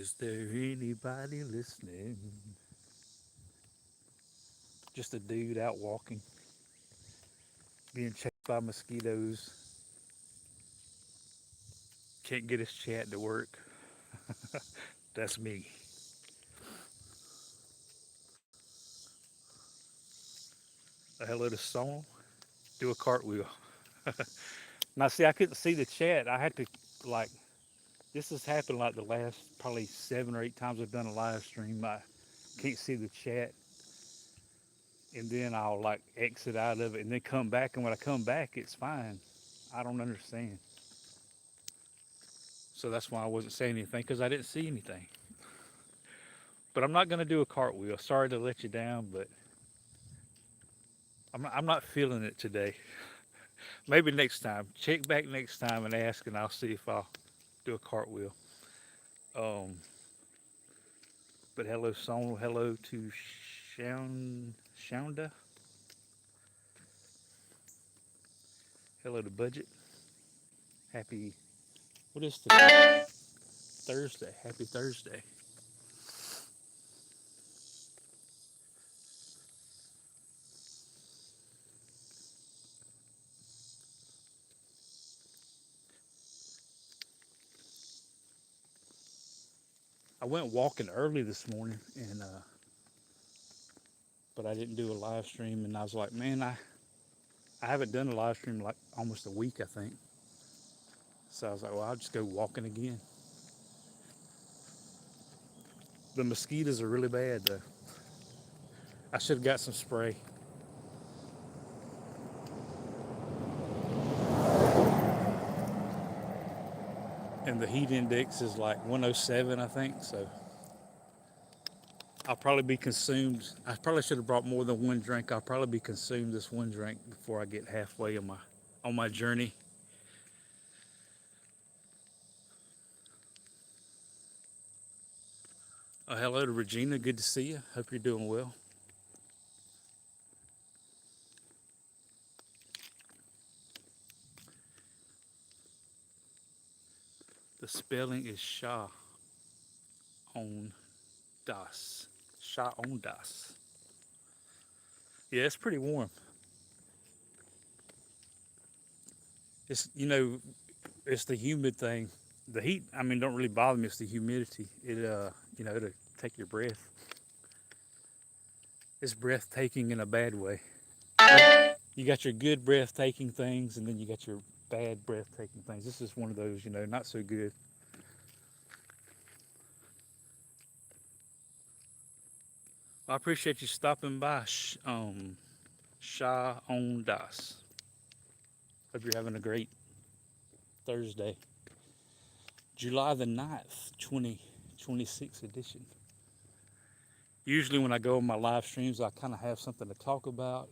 Is there anybody listening? Just a dude out walking, being chased by mosquitoes. Can't get his chat to work. That's me. A hello to Song. Do a cartwheel. Now, see, I couldn't see the chat. I had to, like, this has happened like the last probably 7 or 8 times I've done a live stream. I can't see the chat, and then I'll like exit out of it and then come back. And when I come back, it's fine. I don't understand. So that's why I wasn't saying anything because I didn't see anything. But I'm not going to do a cartwheel. Sorry to let you down, but I'm not feeling it today. Maybe next time. Check back next time and ask, and I'll see if I'll do a cartwheel. Um, but hello, Song. Hello to Shonda. Hello to Budget. Happy, what is today? Thursday. Happy Thursday. I went walking early this morning, and but I didn't do a live stream, and I was like, man, I haven't done a live stream like almost a week, I think. So I was like, well, I'll just go walking again. The mosquitoes are really bad though. I should have got some spray. And the heat index is like 107, I think. So I'll probably be consumed. I probably should have brought more than one drink. I'll probably be consumed this one drink before I get halfway on my journey. Hello to Regina. Good to see you. Hope you're doing well. The spelling is Shah on Das. Shah on Das. Yeah, it's pretty warm. It's it's the humid thing. The heat, I mean, don't really bother me. It's the humidity. It'll take your breath. It's breathtaking in a bad way. You got your good breathtaking things, and then you got your bad breathtaking things. This is one of those, not so good. Well, I appreciate you stopping by, Shah on Das. Hope you're having a great Thursday, July the 9th, 2026 edition. Usually, when I go on my live streams, I kind of have something to talk about,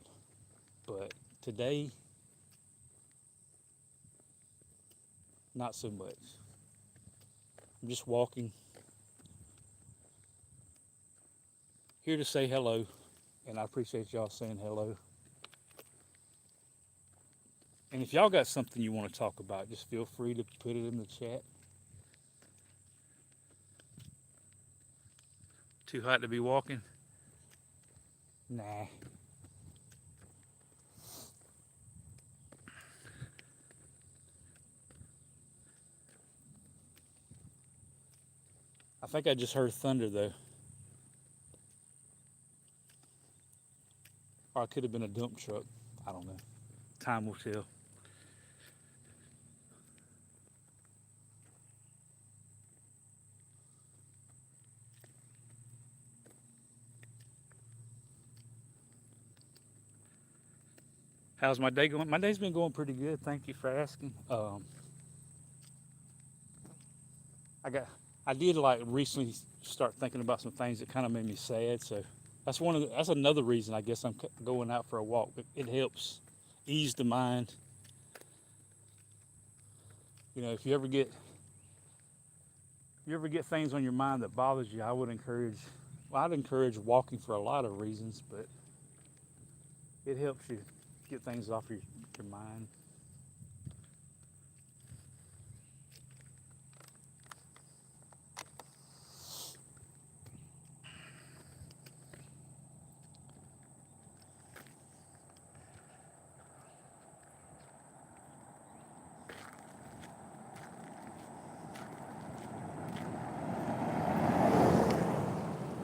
but today, not so much. I'm just walking, here to say hello, and I appreciate y'all saying hello. And if y'all got something you want to talk about, just feel free to put it in the chat. Too hot to be walking? Nah. I think I just heard thunder though. Or it could have been a dump truck. I don't know. Time will tell. How's my day going? My day's been going pretty good. Thank you for asking. I got, I did like recently start thinking about some things that kind of made me sad. So that's another reason I guess I'm going out for a walk. It helps ease the mind. If you ever get things on your mind that bothers you, I'd encourage walking for a lot of reasons, but it helps you get things off your mind.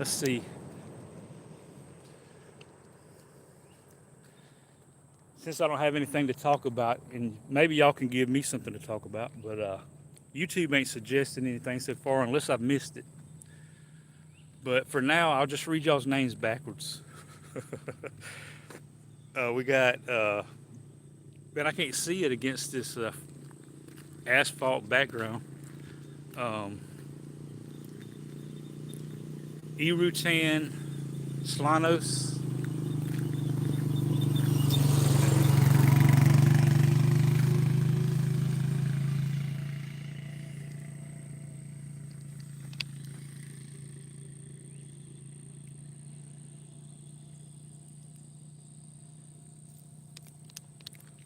Let's see. Since I don't have anything to talk about, and maybe y'all can give me something to talk about, but YouTube ain't suggesting anything so far unless I've missed it. But for now, I'll just read y'all's names backwards. We got, man, I can't see it against this asphalt background. Um, Irutan Slanos.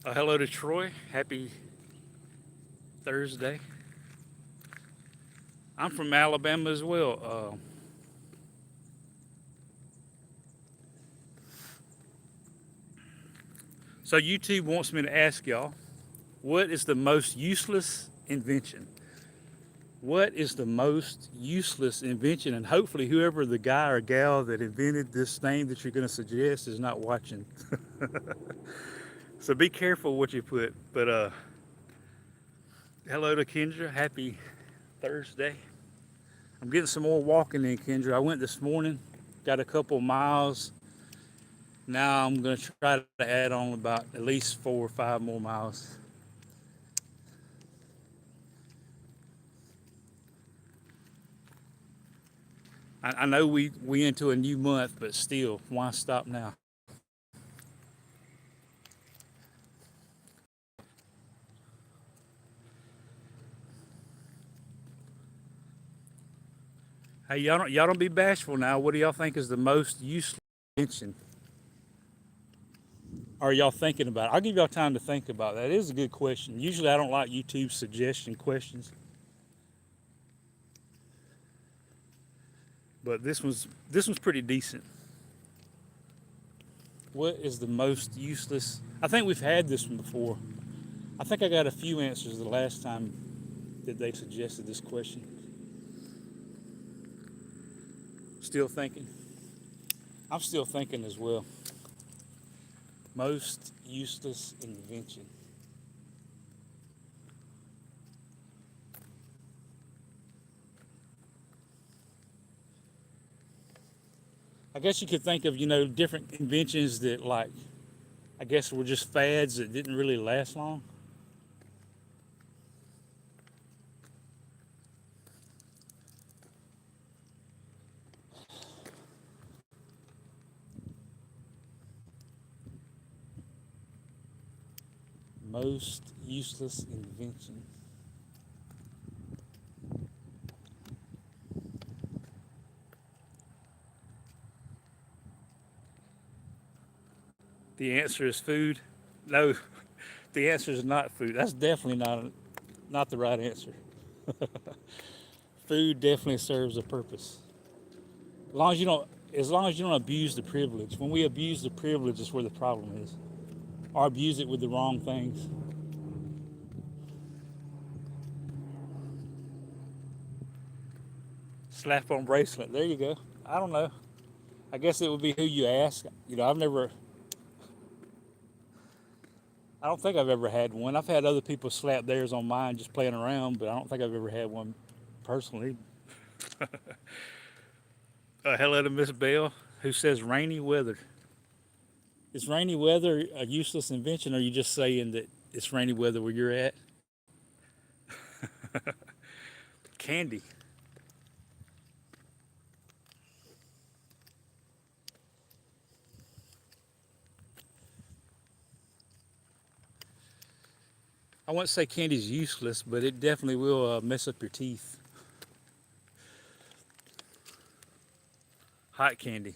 Hello to Troy. Happy Thursday. I'm from Alabama as well. So YouTube wants me to ask y'all, what is the most useless invention? What is the most useless invention? And hopefully whoever the guy or gal that invented this thing that you're going to suggest is not watching. So be careful what you put. But hello to Kendra. Happy Thursday. I'm getting some more walking in, Kendra. I went this morning, got a couple miles. Now I'm going to try to add on about at least 4 or 5 more miles. I know we into a new month, but still, why stop now? Hey, y'all don't be bashful now. What do y'all think is the most useless invention? Are y'all thinking about it? I'll give y'all time to think about that. It is a good question. Usually I don't like YouTube suggestion questions. But this one's pretty decent. What is the most useless? I think we've had this one before. I think I got a few answers the last time that they suggested this question. Still thinking? I'm still thinking as well. Most useless invention. I guess you could think of, different inventions that, like, I guess were just fads that didn't really last long. Most useless invention. The answer is food. No, the answer is not food. That's definitely not the right answer. Food definitely serves a purpose. As long as you don't abuse the privilege. When we abuse the privilege is where the problem is. Or abuse it with the wrong things. Slap on bracelet. There you go. I don't know. I guess it would be who you ask. I don't think I've ever had one. I've had other people slap theirs on mine just playing around, but I don't think I've ever had one personally. Hello to Miss Bell, who says rainy weather. Is rainy weather a useless invention, or are you just saying that it's rainy weather where you're at? Candy. I wouldn't say candy's useless, but it definitely will mess up your teeth. Hot candy.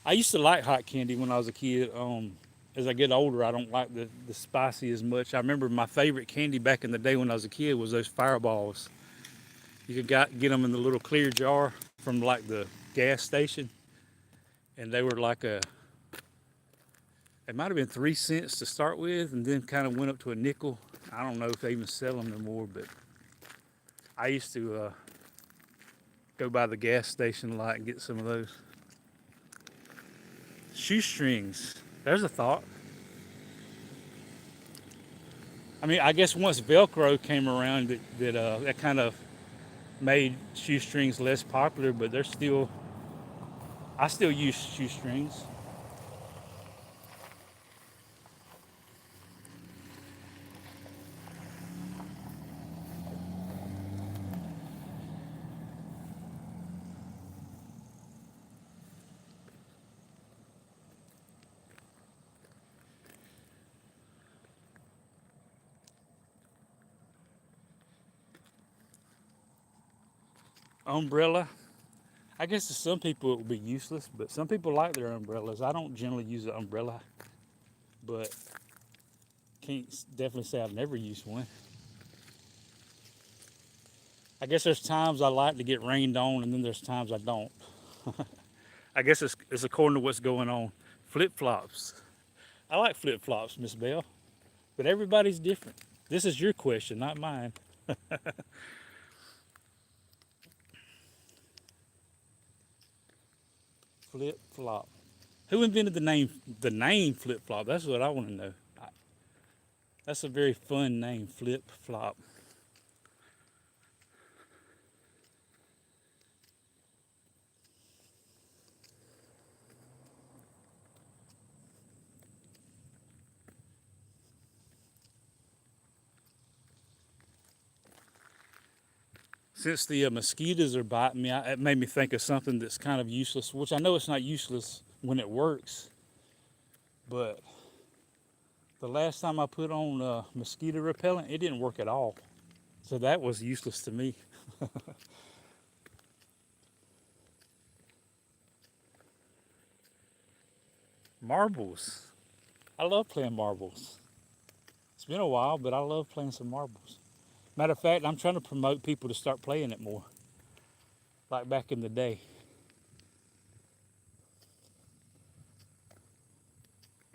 I used to like hot candy when I was a kid. As I get older, I don't like the spicy as much. I remember my favorite candy back in the day when I was a kid was those Fireballs. You could get them in the little clear jar from like the gas station, and they were like it might have been 3 cents to start with, and then kind of went up to a nickel. I don't know if they even sell them no more, but I used to Go by the gas station a lot and get some of those. Shoestrings. There's a thought. I mean, I guess once Velcro came around, that kind of made shoestrings less popular, but they're still. I still use shoestrings. Umbrella. I guess to some people it would be useless, but some people like their umbrellas. I don't generally use an umbrella, but can't definitely say I've never used one. I guess there's times I like to get rained on, and then there's times I don't. I guess it's according to what's going on. Flip flops. I like flip flops, Miss Bell, but everybody's different. This is your question, not mine. Flip flop. Who invented the name flip flop? That's what I want to know. That's a very fun name, flip flop. Since the mosquitoes are biting me, it made me think of something that's kind of useless, which I know it's not useless when it works, but the last time I put on mosquito repellent, it didn't work at all. So that was useless to me. Marbles. I love playing marbles. It's been a while, but I love playing some marbles. Matter of fact, I'm trying to promote people to start playing it more, like back in the day.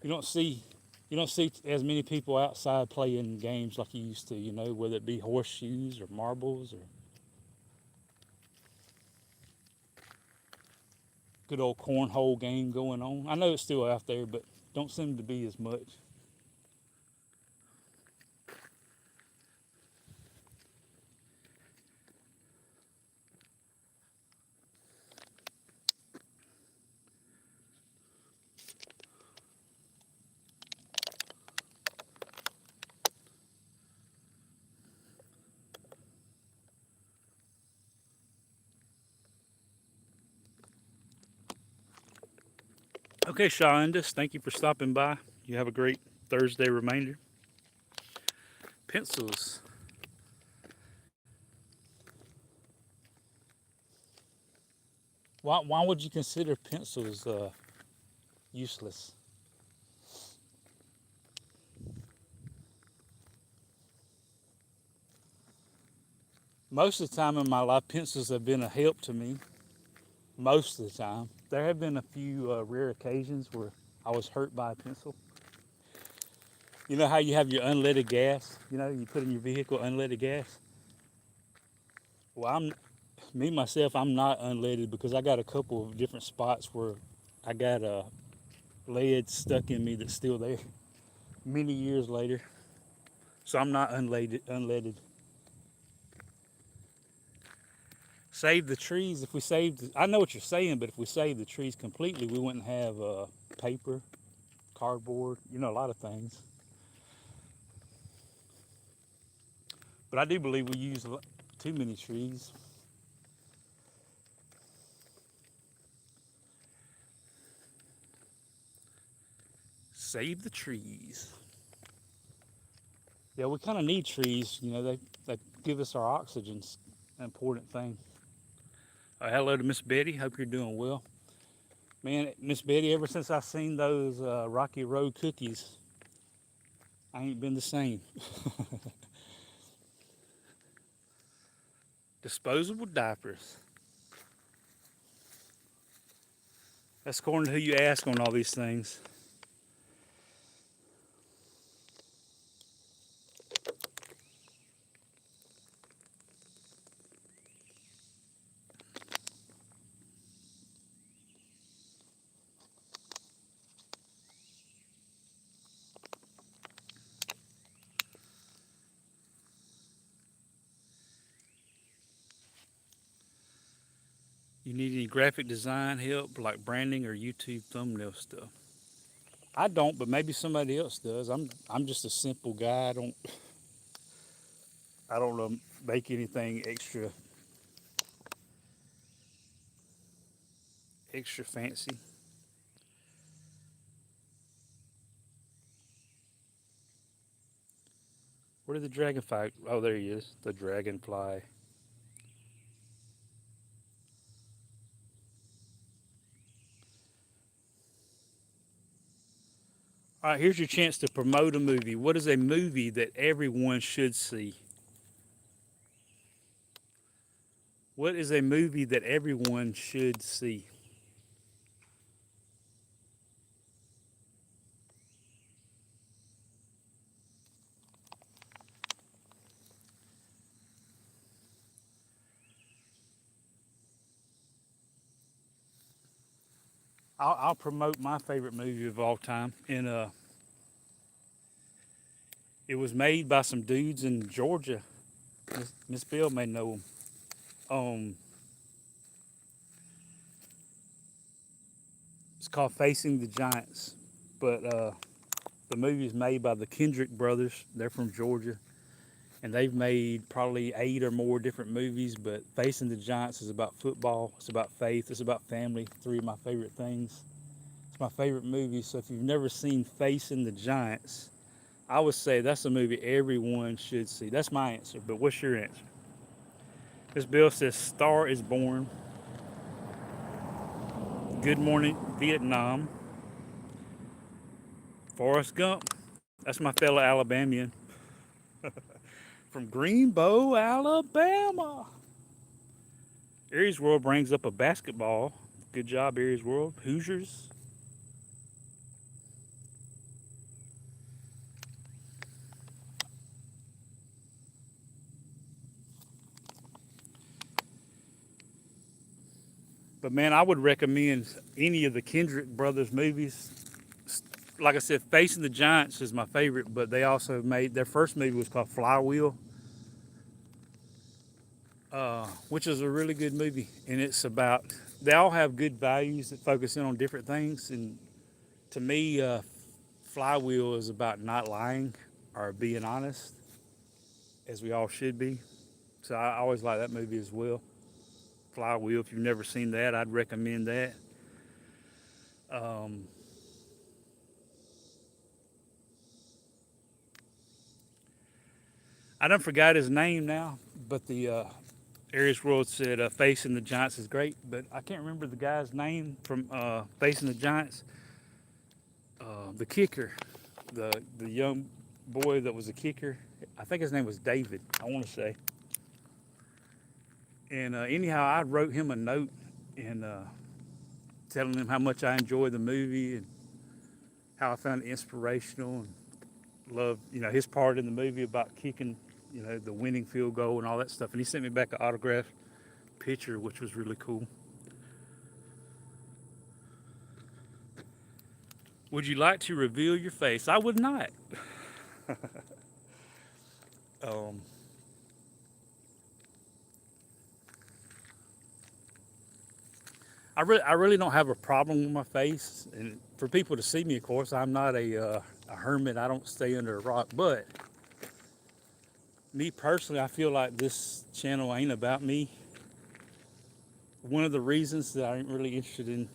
You don't see you don't see as many people outside playing games like you used to, whether it be horseshoes or marbles or good old cornhole game going on. I know it's still out there, but don't seem to be as much. Okay, Shawindus, thank you for stopping by. You have a great Thursday remainder. Pencils. Why would you consider pencils useless? Most of the time in my life, pencils have been a help to me. Most of the time. There have been a few rare occasions where I was hurt by a pencil. You know how you have your unleaded gas? You put in your vehicle unleaded gas? Well, myself, I'm not unleaded because I got a couple of different spots where I got a lead stuck in me that's still there many years later. So I'm not unleaded. Save the trees. If we saved, I know what you're saying, but if we saved the trees completely, we wouldn't have paper, cardboard, a lot of things. But I do believe we use too many trees. Save the trees. Yeah, we kind of need trees. They give us our oxygen. It's an important thing. Hello to Miss Betty. Hope you're doing well. Man, Miss Betty, ever since I seen those Rocky Road cookies, I ain't been the same. Disposable diapers. That's according to who you ask on all these things. You need any graphic design help, like branding or YouTube thumbnail stuff? I don't, but maybe somebody else does. I'm just a simple guy. I don't make anything extra fancy. Where did the dragonfly? Oh, there he is. The dragonfly. All right, here's your chance to promote a movie. What is a movie that everyone should see? What is a movie that everyone should see? I'll promote my favorite movie of all time, and it was made by some dudes in Georgia. Miss Bill may know them. It's called Facing the Giants, but the movie is made by the Kendrick brothers. They're from Georgia, and they've made probably 8 or more different movies. But Facing the Giants is about football. It's about faith. It's about family. 3 of my favorite things. It's my favorite movie. So if you've never seen Facing the Giants, I would say that's a movie everyone should see. That's my answer. But what's your answer? This bill says Star is Born, Good Morning Vietnam, Forrest Gump. That's my fellow Alabamian from Greenbow, Alabama. Aries World brings up a basketball. Good job, Aries World. Hoosiers. But man, I would recommend any of the Kendrick brothers movies. Like I said, Facing the Giants is my favorite, but they also made their first movie was called Flywheel, which is a really good movie. And it's about, they all have good values that focus in on different things. And to me, Flywheel is about not lying or being honest, as we all should be. So I always like that movie as well. Flywheel, if you've never seen that, I'd recommend that. Um, I don't forgot his name now, but the Aries World said Facing the Giants is great, but I can't remember the guy's name from Facing the Giants. The kicker, the young boy that was a kicker. I think his name was David. I want to say. And anyhow, I wrote him a note and telling him how much I enjoyed the movie and how I found it inspirational and loved, his part in the movie about kicking, the winning field goal and all that stuff. And he sent me back an autographed picture, which was really cool. Would you like to reveal your face? I would not. um, I really don't have a problem with my face, and for people to see me, of course, I'm not a hermit. I don't stay under a rock. But me personally, I feel like this channel ain't about me. One of the reasons that I ain't really interested in,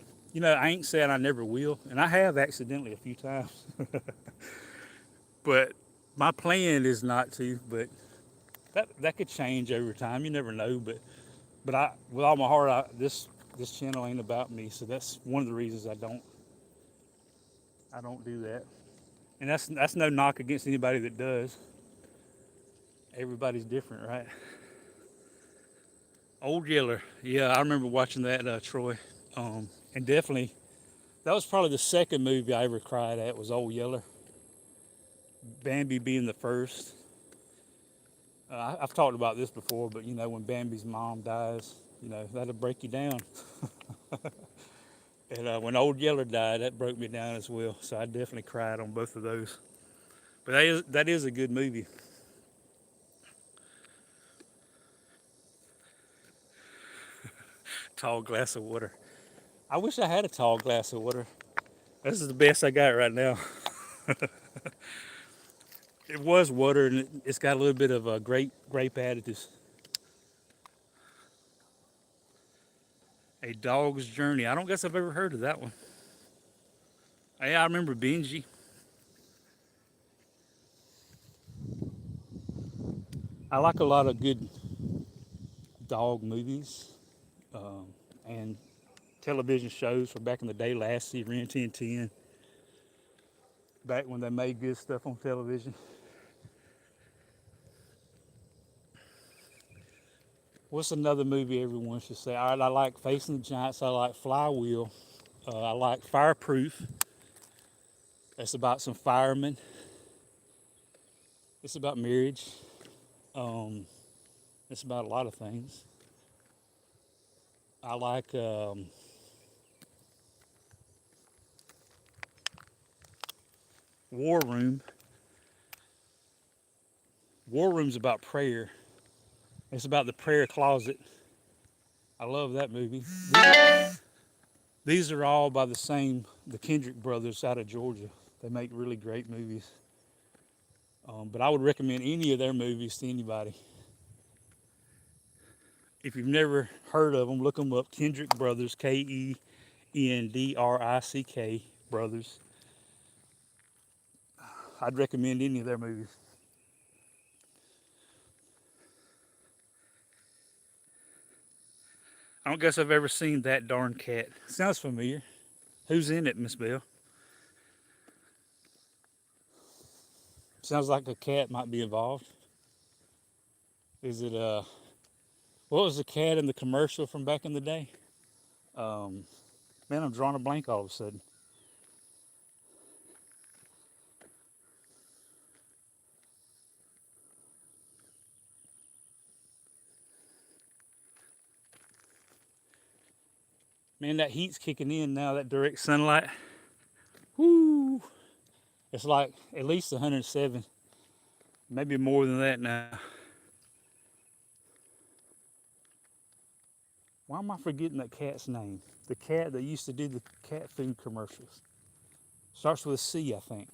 I ain't saying I never will, and I have accidentally a few times. But my plan is not to. But that could change over time. You never know. But with all my heart, this channel ain't about me. So that's one of the reasons I don't do that. And that's no knock against anybody that does. Everybody's different, right? Old Yeller, yeah, I remember watching that, Troy, and definitely that was probably the second movie I ever cried at was Old Yeller. Bambi being the first. I've talked about this before, but when Bambi's mom dies, that'll break you down. And when Old Yeller died, that broke me down as well. So I definitely cried on both of those. But that is a good movie. Tall glass of water. I wish I had a tall glass of water. This is the best I got right now. It was water, and it's got a little bit of grape additives. A Dog's Journey. I don't guess I've ever heard of that one. Yeah, I remember Benji. I like a lot of good dog movies and television shows from back in the day. Lassie, Ren 1010. Back when they made good stuff on television. What's another movie everyone should say? All right, I like Facing the Giants. I like Flywheel. I like Fireproof. That's about some firemen. It's about marriage. Um, it's about a lot of things. I like War Room. War Room's about prayer. It's about the prayer closet. I love that movie. These are all by the Kendrick brothers out of Georgia. They make really great movies. But I would recommend any of their movies to anybody. If you've never heard of them, look them up. Kendrick Brothers, Kendrick Brothers. I'd recommend any of their movies. I don't guess I've ever seen That Darn Cat. Sounds familiar. Who's in it, Miss Bell? Sounds like a cat might be involved. Is it what was the cat in the commercial from back in the day? Um, Man, I'm drawing a blank all of a sudden. Man, that heat's kicking in now, that direct sunlight. Whoo! It's like at least 107, maybe more than that now. Why am I forgetting that cat's name? The cat that used to do the cat food commercials. Starts with a C, I think.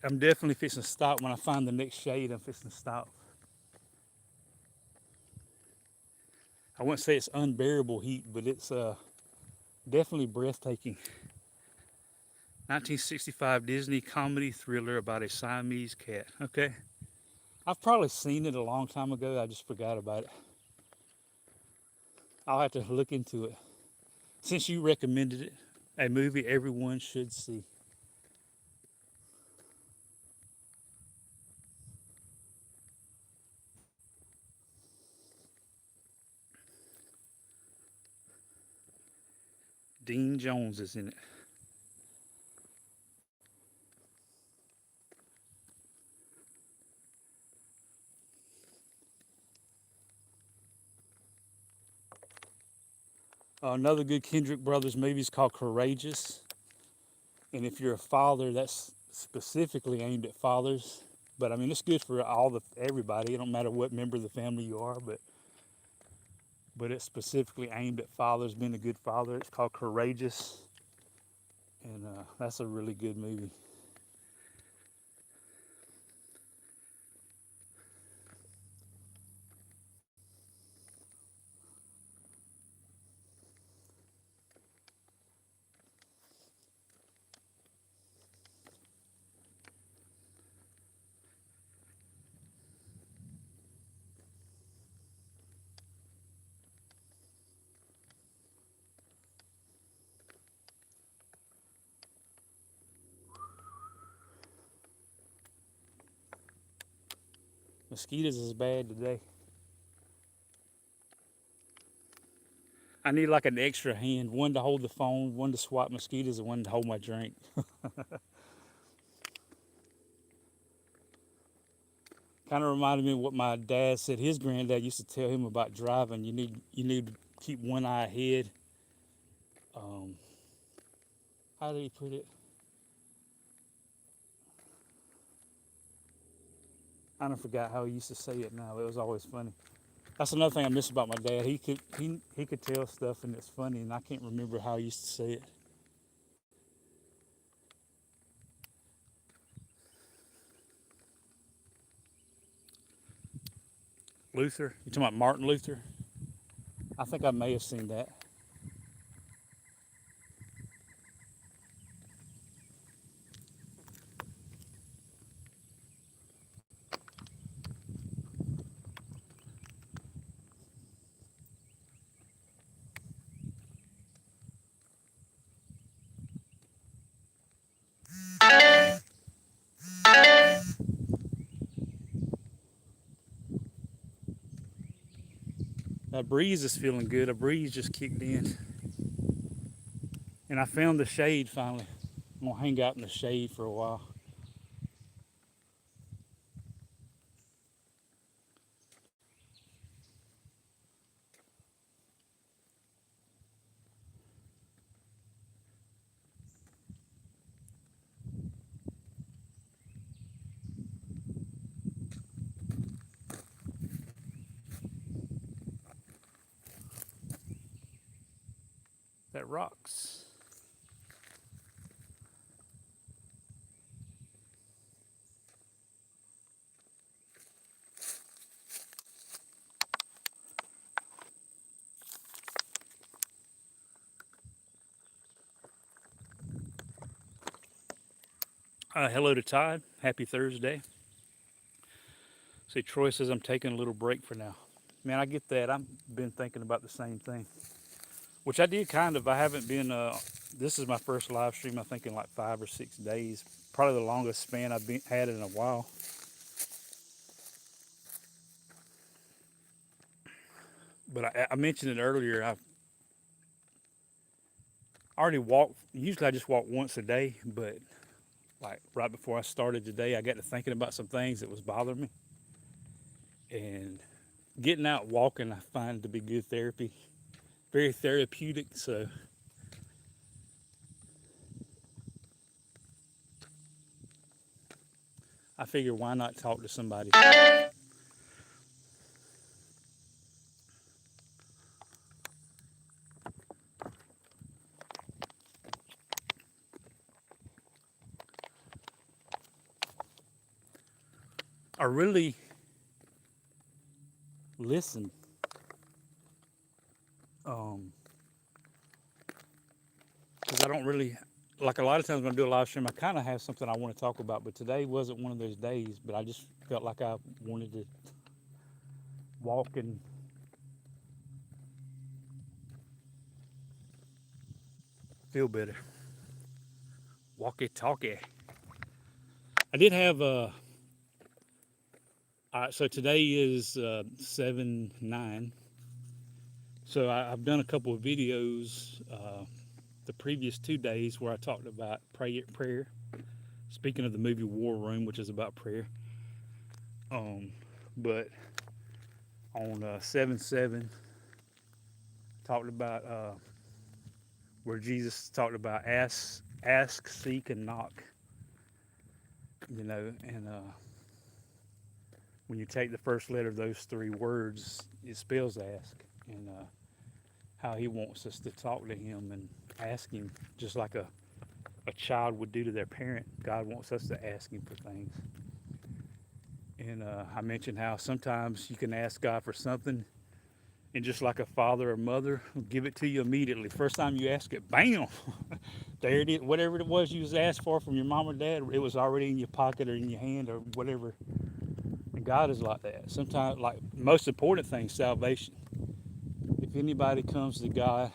I'm definitely fixing to stop when I find the next shade. I'm fixing to stop. I wouldn't say it's unbearable heat, but it's definitely breathtaking. 1965 Disney comedy thriller about a Siamese cat. Okay. I've probably seen it a long time ago. I just forgot about it. I'll have to look into it. Since you recommended it, a movie everyone should see. Dean Jones is in it. Another good Kendrick Brothers movie is called Courageous. And if you're a father, that's specifically aimed at fathers. But I mean, it's good for everybody. It don't matter what member of the family you are, but it's specifically aimed at fathers, being a good father. It's called Courageous, and that's a really good movie. Mosquitoes is bad today. I need like an extra hand, one to hold the phone, one to swat mosquitoes, and one to hold my drink. Kind of reminded me of what my dad said his granddad used to tell him about driving. You need to keep one eye ahead. Um, how did he put it? I don't forgot how he used to say it now. It was always funny. That's another thing I miss about my dad. He could tell stuff and it's funny, and I can't remember how he used to say it. Luther, you talking about Martin Luther? I think I may have seen that. That breeze is feeling good. A breeze just kicked in, and I found the shade finally. I'm gonna hang out in the shade for a while. That rocks. Hello to Todd. Happy Thursday. See, Troy says I'm taking a little break for now. Man, I get that. I've been thinking about the same thing, which I did kind of. I haven't been. This is my first live stream. I think in like 5 or 6 days. Probably the longest span I've had in a while. But I mentioned it earlier. I already walk. Usually I just walk once a day, but like right before I started today, I got to thinking about some things that was bothering me, and getting out walking I find to be good therapy, very therapeutic. So I figure why not talk to somebody. I really listen. Because I don't really, like a lot of times when I do a live stream, I kind of have something I want to talk about, but today wasn't one of those days. But I just felt like I wanted to walk and feel better. Walkie talkie. I did have so today is 7/9. So I've done a couple of videos the previous 2 days where I talked about prayer. Speaking of the movie War Room, which is about prayer. But on 7/7, talked about where Jesus talked about ask, seek, and knock. And when you take the first letter of those three words, it spells ask, and how he wants us to talk to him and ask him just like a child would do to their parent. God wants us to ask him for things. And I mentioned how sometimes you can ask God for something, and just like a father or mother will give it to you immediately. First time you ask it, bam, there it is. Whatever it was you was asked for from your mom or dad, it was already in your pocket or in your hand or whatever. And God is like that. Sometimes, like most important thing, salvation. If anybody comes to God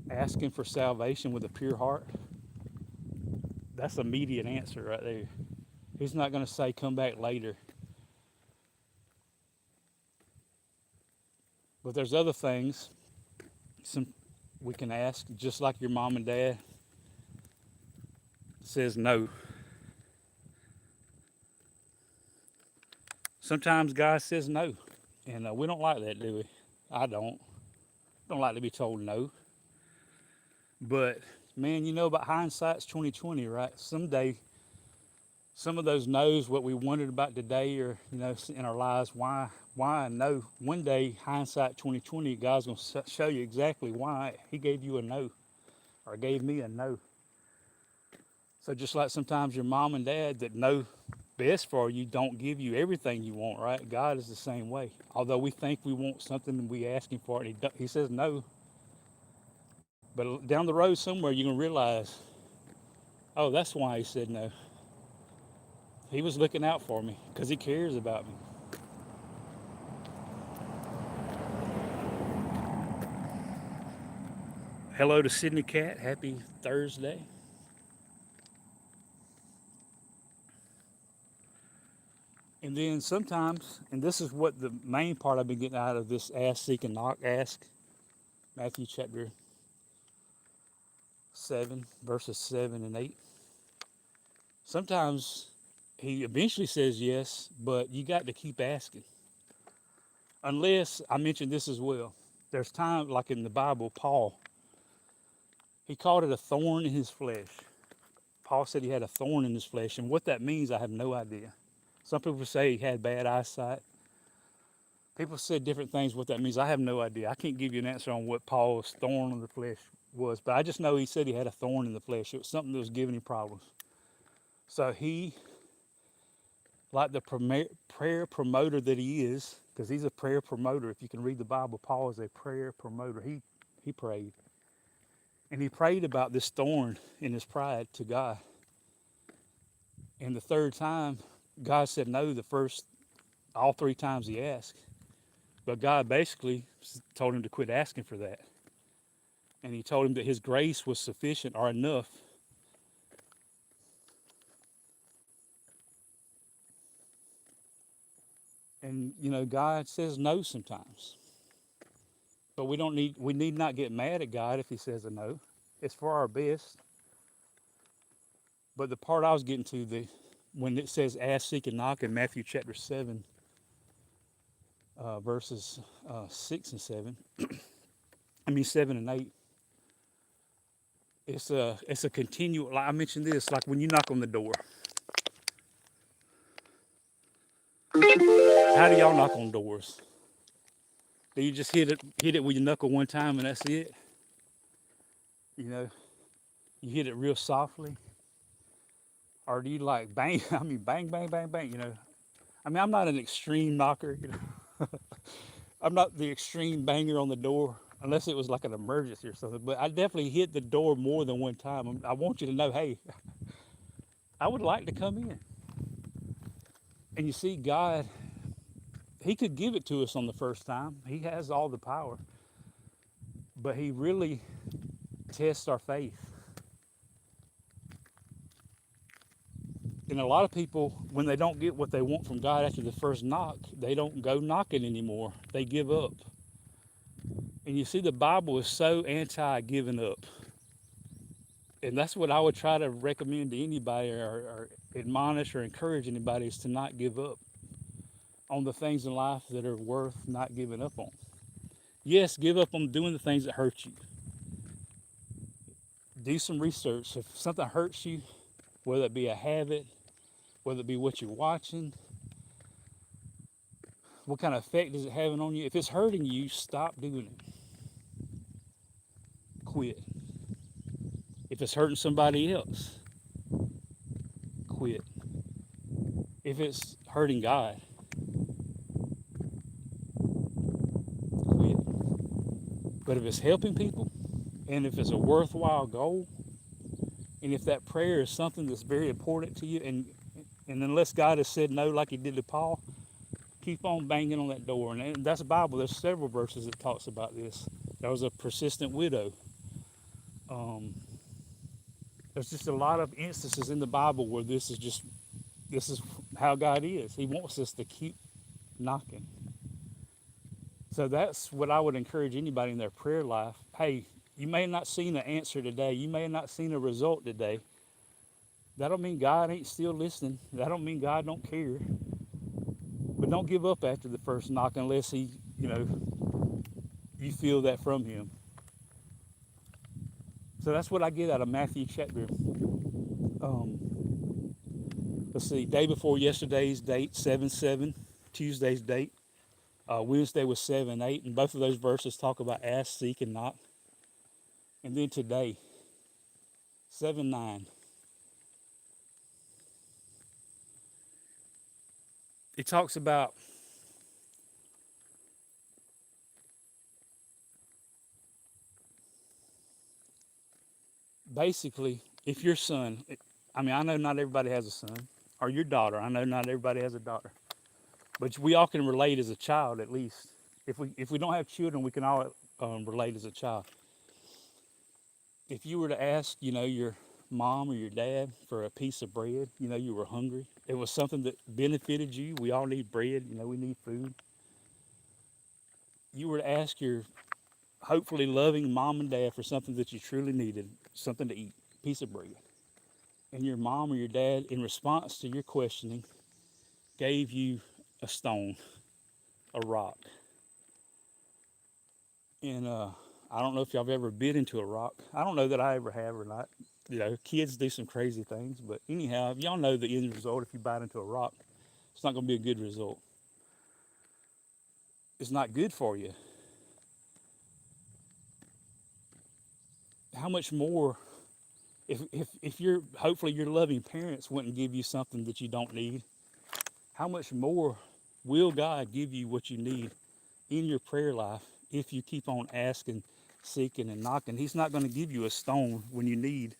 asking for salvation with a pure heart, that's an immediate answer right there. He's not going to say, come back later. But there's other things we can ask, just like your mom and dad says no. sometimes God says no, and we don't like that, do we? I don't like to be told no. But man, you know about hindsight's 2020, right? Someday, some of those knows what we wondered about today, or in our lives, why no. One day, hindsight 2020, God's gonna show you exactly why He gave you a no, or gave me a no. So just like sometimes your mom and dad that know best for you don't give you everything you want, right? God is the same way. Although we think we want something and we ask Him for it, He says no. But down the road somewhere, you're gonna realize, oh, that's why He said no. He was looking out for me because He cares about me. Hello to Sydney Cat. Happy Thursday. And then sometimes, and this is what the main part I've been getting out of this ask, seek, and knock, ask, Matthew chapter 7, verses 7 and 8. Sometimes He eventually says yes, but you got to keep asking. Unless, I mentioned this as well, there's times like in the Bible, Paul, he called it a thorn in his flesh. Paul said he had a thorn in his flesh, and what that means, I have no idea. Some people say he had bad eyesight. People said different things what that means. I have no idea. I can't give you an answer on what Paul's thorn in the flesh was, but I just know he said he had a thorn in the flesh. It was something that was giving him problems. So he, like the prayer promoter that he is, because he's a prayer promoter. If you can read the Bible, Paul is a prayer promoter. He prayed. And he prayed about this thorn in his pride to God. And the third time, God said no all three times he asked. But God basically told him to quit asking for that. And He told him that His grace was sufficient or enough. And, God says no sometimes. But we need not get mad at God if He says a no. It's for our best. But the part I was getting to, when it says ask, seek, and knock in Matthew chapter 7, verses 6 and 7, 7 and 8, it's a continual, like I mentioned this, like when you knock on the door. How do y'all knock on doors? Do you just hit it with your knuckle one time and that's it? You hit it real softly? Or do you like bang, bang, bang, bang, bang, I'm not an extreme knocker, I'm not the extreme banger on the door, unless it was like an emergency or something, but I definitely hit the door more than one time. I want you to know, hey, I would like to come in. And you see, God, He could give it to us on the first time. He has all the power. But He really tests our faith. And a lot of people, when they don't get what they want from God after the first knock, they don't go knocking anymore. They give up. And you see, the Bible is so anti-giving up. And that's what I would try to recommend to anybody, or admonish or encourage anybody, is to not give up on the things in life that are worth not giving up on. Yes, give up on doing the things that hurt you. Do some research. If something hurts you, whether it be a habit, whether it be what you're watching, what kind of effect is it having on you? If it's hurting you, stop doing it. Quit. If it's hurting somebody else, quit. If it's hurting God, quit. But if it's helping people, and if it's a worthwhile goal, and if that prayer is something that's very important to you, and unless God has said no like He did to Paul, keep on banging on that door. And that's the Bible. There's several verses that talks about this. There was a persistent widow. There's just a lot of instances in the Bible where this is how God is. He wants us to keep knocking. So that's what I would encourage anybody in their prayer life. Hey, you may have not seen an answer today. You may have not seen a result today. That don't mean God ain't still listening. That don't mean God don't care. But But don't give up after the first knock unless he, you feel that from him. So that's what I get out of Matthew chapter. Let's see, day before yesterday's date, 7-7, Tuesday's date. Wednesday was 7-8, and both of those verses talk about ask, seek, and knock. And then today, 7-9. It talks about basically if your son, I know not everybody has a son, or your daughter. I know not everybody has a daughter, but we all can relate as a child at least. If we don't have children, we can all relate as a child. If you were to ask, your mom or your dad for a piece of bread, you were hungry. It was something that benefited you. We all need bread. We need food. You were to ask your hopefully loving mom and dad for something that you truly needed, something to eat, a piece of bread. And your mom or your dad, in response to your questioning, gave you a stone, a rock. And I don't know if y'all have ever bit into a rock. I don't know that I ever have or not. Kids do some crazy things, but anyhow, y'all know the end result. If you bite into a rock, it's not going to be a good result. It's not good for you. How much more, if you're, hopefully your loving parents wouldn't give you something that you don't need, how much more will God give you what you need in your prayer life if you keep on asking, seeking, and knocking? He's not going to give you a stone when you need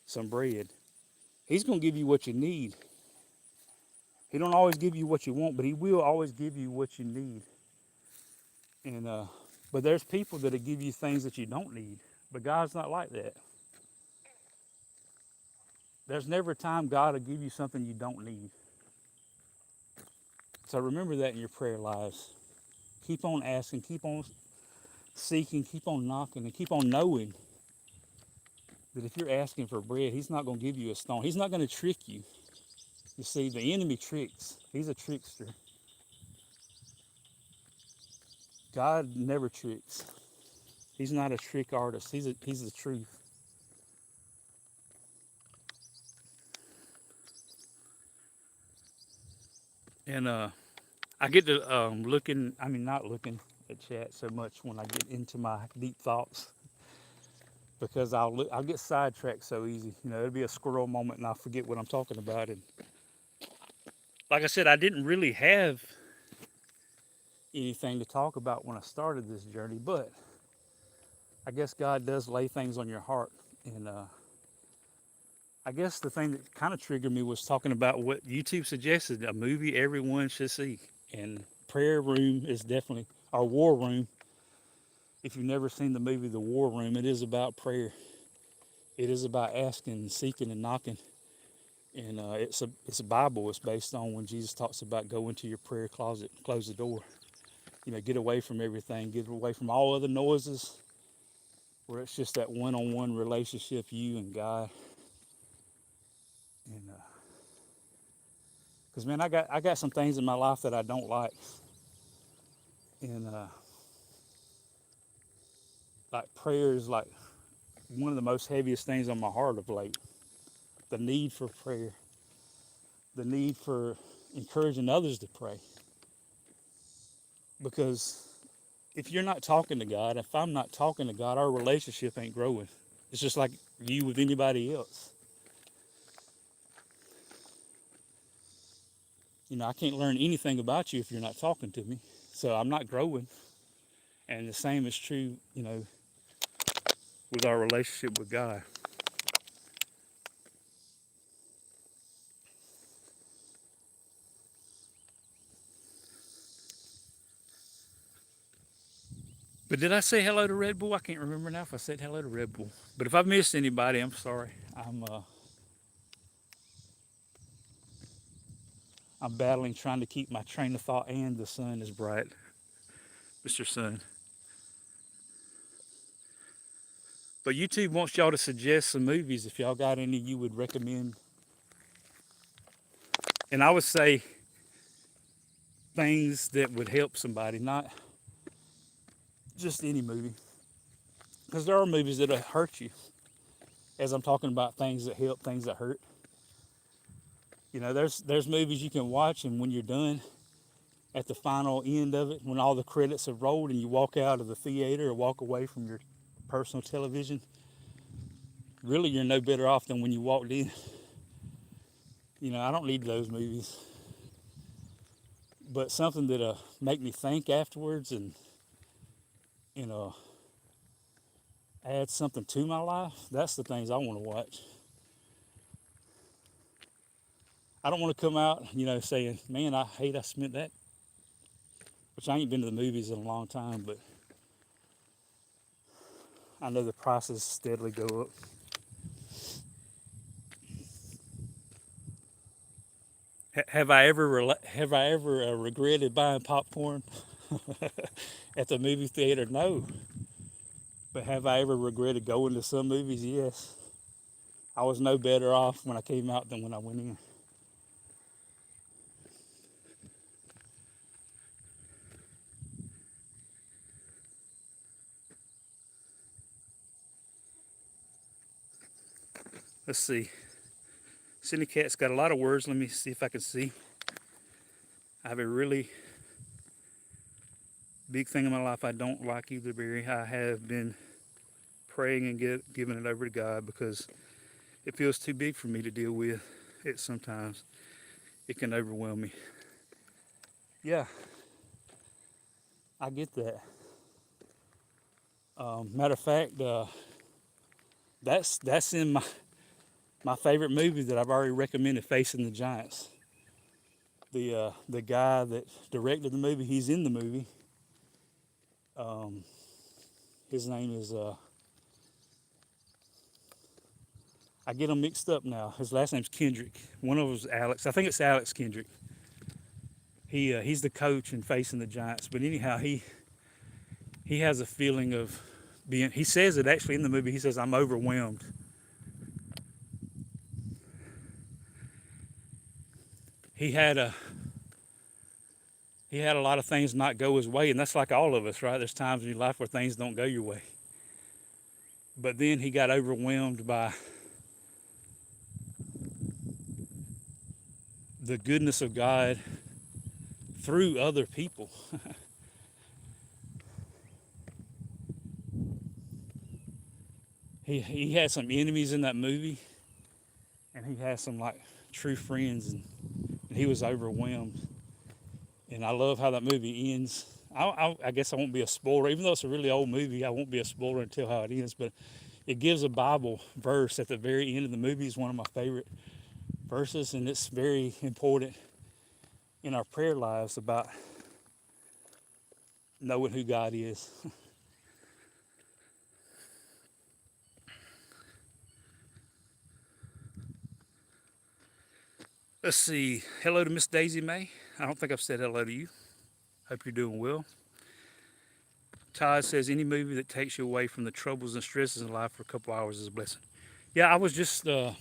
some bread. He's going to give you what you need. He don't always give you what you want, but he will always give you what you need. And but there's people that'll give you things that you don't need, but God's not like that. There's never a time God will give you something you don't need. So remember that in your prayer lives. Keep on asking, keep on seeking, keep on knocking, and keep on knowing that if you're asking for bread, he's not going to give you a stone. He's not going to trick you. You see, the enemy tricks. He's a trickster. God never tricks. He's not a trick artist. He's the truth. And I get to not looking at chat so much when I get into my deep thoughts, because I'll get sidetracked so easy. It'll be a squirrel moment and I'll forget what I'm talking about. And like I said, I didn't really have anything to talk about when I started this journey, but I guess God does lay things on your heart. And I guess the thing that kind of triggered me was talking about what YouTube suggested, a movie everyone should see. And Prayer Room is definitely, our War Room. If you've never seen the movie The War Room, it is about prayer. It is about asking, seeking, and knocking. And it's a Bible. It's based on when Jesus talks about go into your prayer closet, close the door. Get away from everything, get away from all other noises, where it's just that one-on-one relationship, you and God. And because man, I got some things in my life that I don't like, and like prayer is like one of the most heaviest things on my heart of late. The need for prayer, the need for encouraging others to pray. Because if you're not talking to God, if I'm not talking to God, our relationship ain't growing. It's just like you with anybody else. I can't learn anything about you if you're not talking to me. So I'm not growing. And the same is true, with our relationship with God. But did I say hello to Red Bull? I can't remember now if I said hello to Red Bull. But if I've missed anybody, I'm sorry. I'm battling trying to keep my train of thought, and the sun is bright. Mr. Sun. But YouTube wants y'all to suggest some movies if y'all got any you would recommend. And I would say things that would help somebody, not just any movie. Because there are movies that'll hurt you, as I'm talking about things that help, things that hurt. You know, there's movies you can watch, and when you're done, at the final end of it, when all the credits have rolled and you walk out of the theater or walk away from your personal television, really you're no better off than when you walked in. You know, I don't need those movies. But something that'll make me think afterwards and, you know, add something to my life, that's the things I want to watch. I don't want to come out, you know, saying, man, I hate I spent that. Which I ain't been to the movies in a long time, but I know the prices steadily go up. Have I ever regretted buying popcorn at the movie theater? No. But have I ever regretted going to some movies? Yes. I was no better off when I came out than when I went in. Let's see. Cindy Cat's got a lot of words. Let me see if I can see. I have a really big thing in my life I don't like either, Barry. I have been praying and giving it over to God because it feels too big for me to deal with. It sometimes it can overwhelm me. Yeah, I get that. Matter of fact, that's in my favorite movie that I've already recommended, Facing the Giants. The guy that directed the movie, he's in the movie. His name is I get them mixed up now. His last name's Kendrick. One of them is Alex. I think it's Alex Kendrick. He's the coach in Facing the Giants. But anyhow, he has a feeling of being. He says it actually in the movie. He says, "I'm overwhelmed." He had a lot of things not go his way, and that's like all of us, right? There's times in your life where things don't go your way. But then he got overwhelmed by the goodness of God through other people. He had some enemies in that movie, and he had some like true friends, and he was overwhelmed. And I love how that movie ends. I guess I won't be a spoiler, even though it's a really old movie. I won't be a spoiler until how it ends. But it gives a Bible verse at the very end of the movie. It's one of my favorite verses, and it's very important in our prayer lives about knowing who God is. Let's see. Hello to Miss Daisy May. I don't think I've said hello to you. Hope you're doing well. Todd says any movie that takes you away from the troubles and stresses in life for a couple hours is a blessing. Yeah, I was just I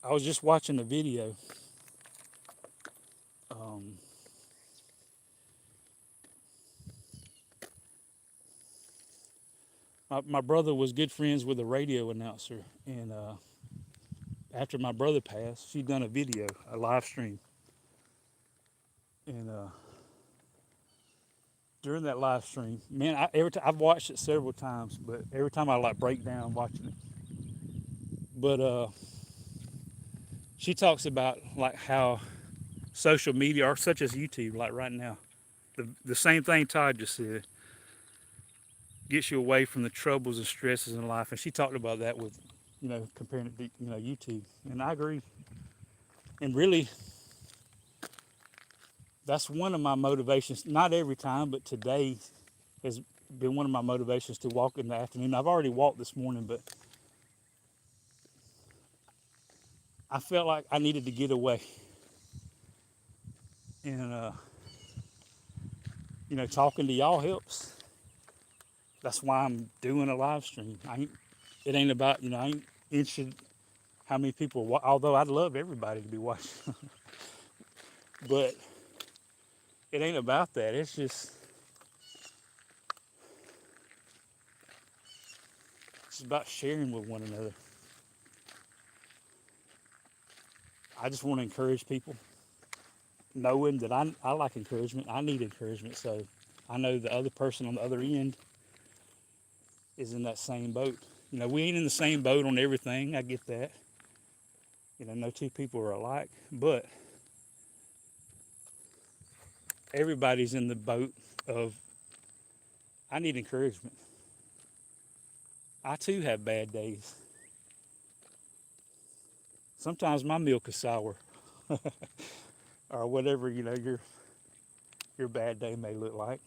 was just watching a video. My brother was good friends with a radio announcer, and after my brother passed, she'd done a video, a live stream, and during that live stream, man, I've watched it several times, but every time I like break down watching it. But she talks about like how social media, or such as YouTube, like right now, the same thing Todd just said, gets you away from the troubles and stresses in life. And she talked about that with, you know, comparing it to, you know, YouTube. And I agree. And really, that's one of my motivations. Not every time, but today has been one of my motivations to walk in the afternoon. I've already walked this morning, but I felt like I needed to get away. And, you know, talking to y'all helps. That's why I'm doing a live stream. It ain't about, you know, I ain't interested how many people, although I'd love everybody to be watching, but it ain't about that. It's just, it's about sharing with one another. I just want to encourage people, knowing that I like encouragement. I need encouragement. So I know the other person on the other end is in that same boat. You know, we ain't in the same boat on everything. I get that. You know, no two people are alike, but everybody's in the boat of, I need encouragement. I too have bad days. Sometimes my milk is sour, or whatever, you know, your bad day may look like.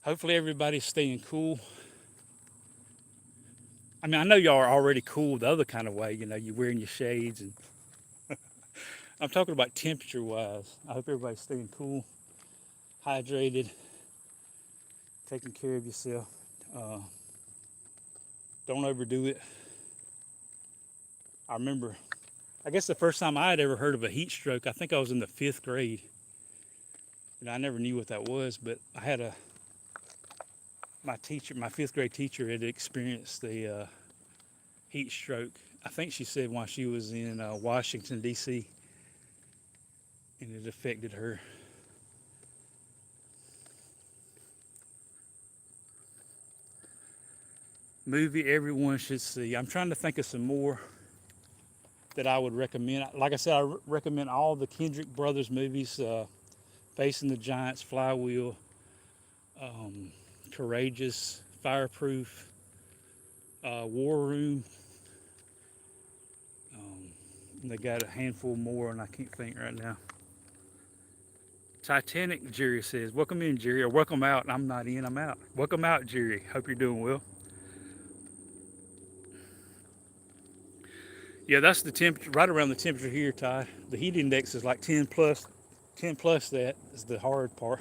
Hopefully everybody's staying cool. I mean, I know y'all are already cool the other kind of way, you know, you're wearing your shades, and I'm talking about temperature wise. I hope everybody's staying cool, hydrated, taking care of yourself. Uh, don't overdo it. I remember, I guess the first time I had ever heard of a heat stroke, I think I was in the 5th grade. And I never knew what that was, but I had my teacher, my 5th grade teacher had experienced the heat stroke. I think she said while she was in Washington, D.C., and it affected her. Movie everyone should see. I'm trying to think of some more that I would recommend. Like I said, I recommend all the Kendrick Brothers movies, Facing the Giants, Flywheel, Courageous, Fireproof, War Room. They got a handful more, and I can't think right now. Titanic, Jerry says. Welcome in, Jerry, or welcome out. I'm not in, I'm out. Welcome out, Jerry. Hope you're doing well. Yeah, that's the temperature, right around the temperature here, Ty. The heat index is like 10 plus. 10 plus that is the hard part.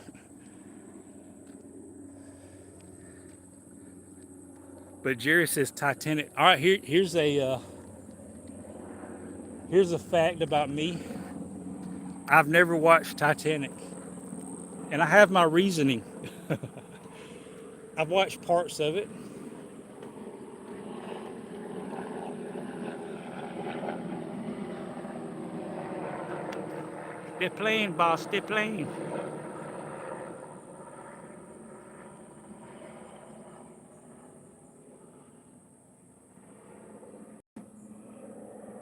But Jerry says Titanic. All right, here's a fact about me. I've never watched Titanic, and I have my reasoning. I've watched parts of it. They're playing, boss. They're playing.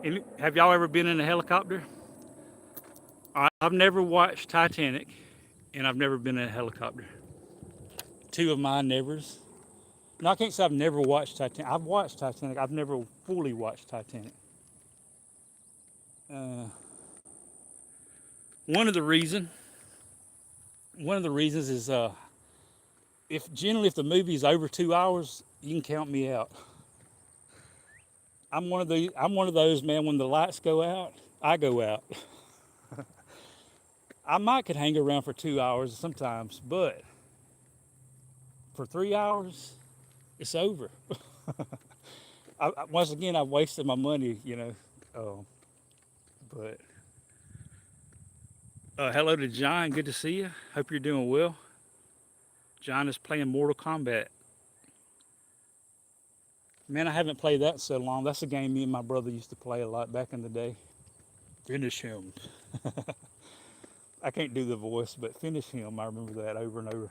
And have y'all ever been in a helicopter? I've never watched Titanic, and I've never been in a helicopter. Two of my nevers. No, I can't say I've never watched Titanic. I've watched Titanic. I've never fully watched Titanic. Uh, one of the reason, one of the reasons is if generally if the movie's over 2 hours, you can count me out. I'm one of those, man. When the lights go out, I go out. I might could hang around for 2 hours sometimes, but for 3 hours, it's over. Once again, I've wasted my money, you know. But hello to John. Good to see you. Hope you're doing well. John is playing Mortal Kombat. Man, I haven't played that in so long. That's a game me and my brother used to play a lot back in the day. Finish him. I can't do the voice, but finish him. I remember that over and over.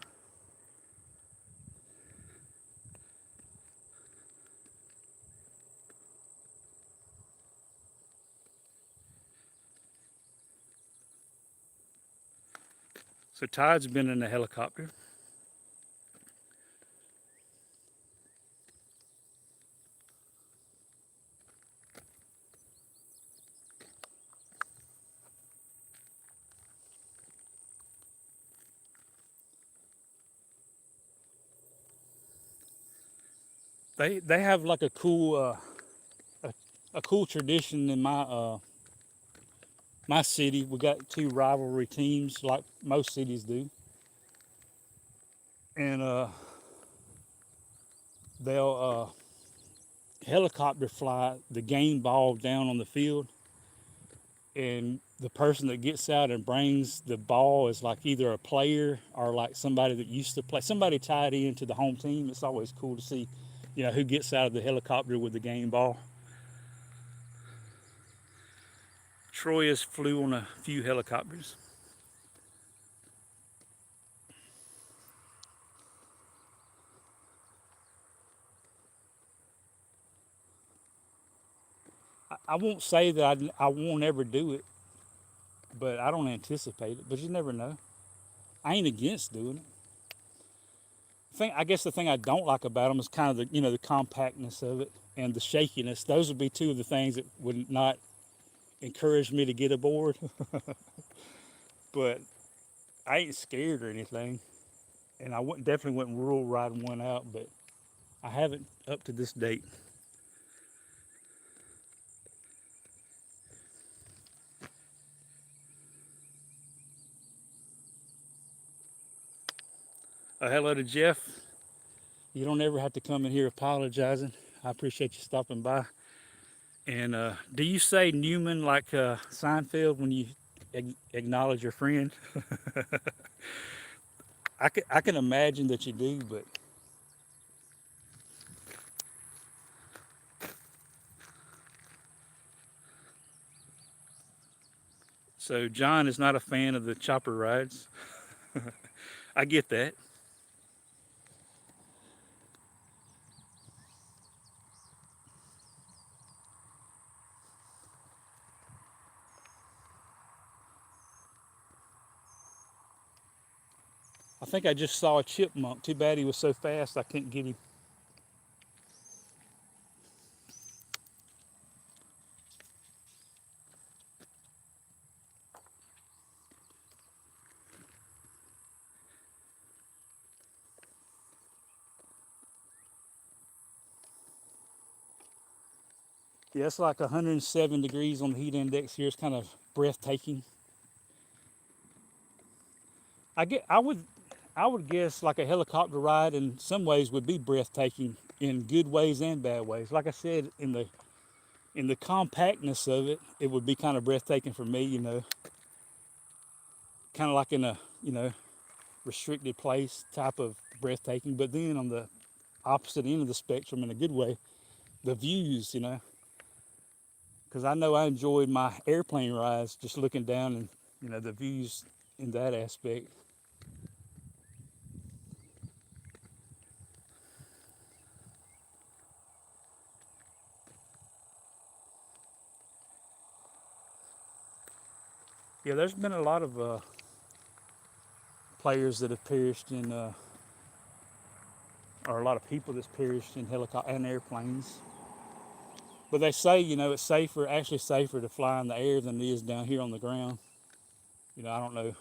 So Todd's been in a helicopter. They have like a cool tradition in my city. We got two rivalry teams like most cities do, and they'll helicopter fly the game ball down on the field, and the person that gets out and brings the ball is like either a player or like somebody that used to play, somebody tied into the home team. It's always cool to see, who gets out of the helicopter with the game ball. Troy has flew on a few helicopters. I won't say that I won't ever do it, but I don't anticipate it. But you never know. I ain't against doing it. I guess the thing I don't like about them is kind of the compactness of it and the shakiness. Those would be two of the things that would not encourage me to get aboard. But I ain't scared or anything, and definitely wouldn't rule riding one out. But I haven't up to this date. Hello to Jeff. You don't ever have to come in here apologizing. I appreciate you stopping by. And do you say Newman like Seinfeld when you acknowledge your friend? I can imagine that you do, but so John is not a fan of the chopper rides. I get that. I think I just saw a chipmunk. Too bad he was so fast I couldn't get him. Yeah, it's like 107 degrees on the heat index here. It's kind of breathtaking. I would guess like a helicopter ride in some ways would be breathtaking in good ways and bad ways. Like I said, in the compactness of it, it would be kind of breathtaking for me. Kind of like in a restricted place type of breathtaking. But then on the opposite end of the spectrum, in a good way, the views, because I know I enjoyed my airplane rides just looking down and the views in that aspect. Yeah, there's been a lot of players that have perished in, or a lot of people that's perished in helicopter and airplanes. But they say, it's actually safer to fly in the air than it is down here on the ground. I don't know.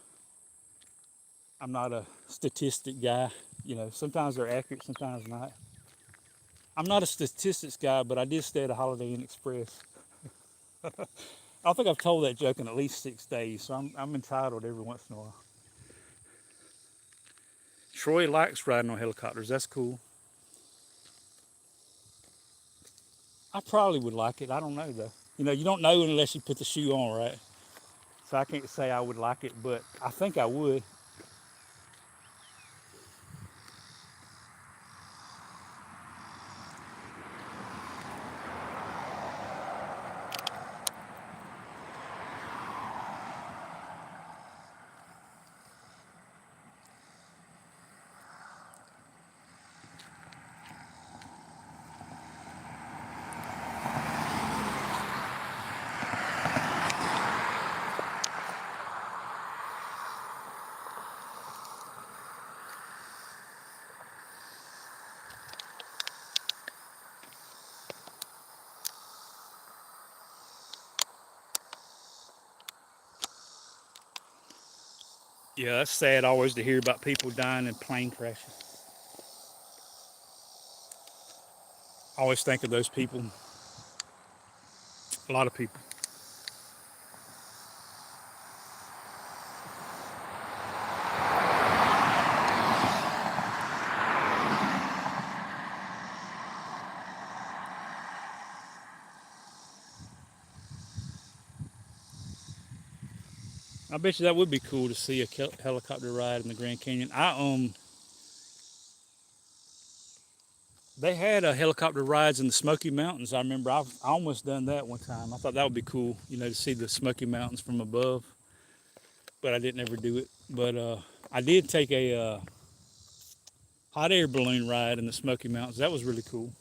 I'm not a statistic guy. Sometimes they're accurate, sometimes not. I'm not a statistics guy, but I did stay at a Holiday Inn Express. I think I've told that joke in at least 6 days, so I'm entitled every once in a while. Troy likes riding on helicopters. That's cool. I probably would like it. I don't know though. You don't know unless you put the shoe on, right? So I can't say I would like it, but I think I would. Yeah, that's sad always to hear about people dying in plane crashes. I always think of those people. A lot of people. I bet you that would be cool to see a helicopter ride in the Grand Canyon. They had helicopter rides in the Smoky Mountains. I remember I almost done that one time. I thought that would be cool, to see the Smoky Mountains from above. But I didn't ever do it. But I did take a hot air balloon ride in the Smoky Mountains. That was really cool.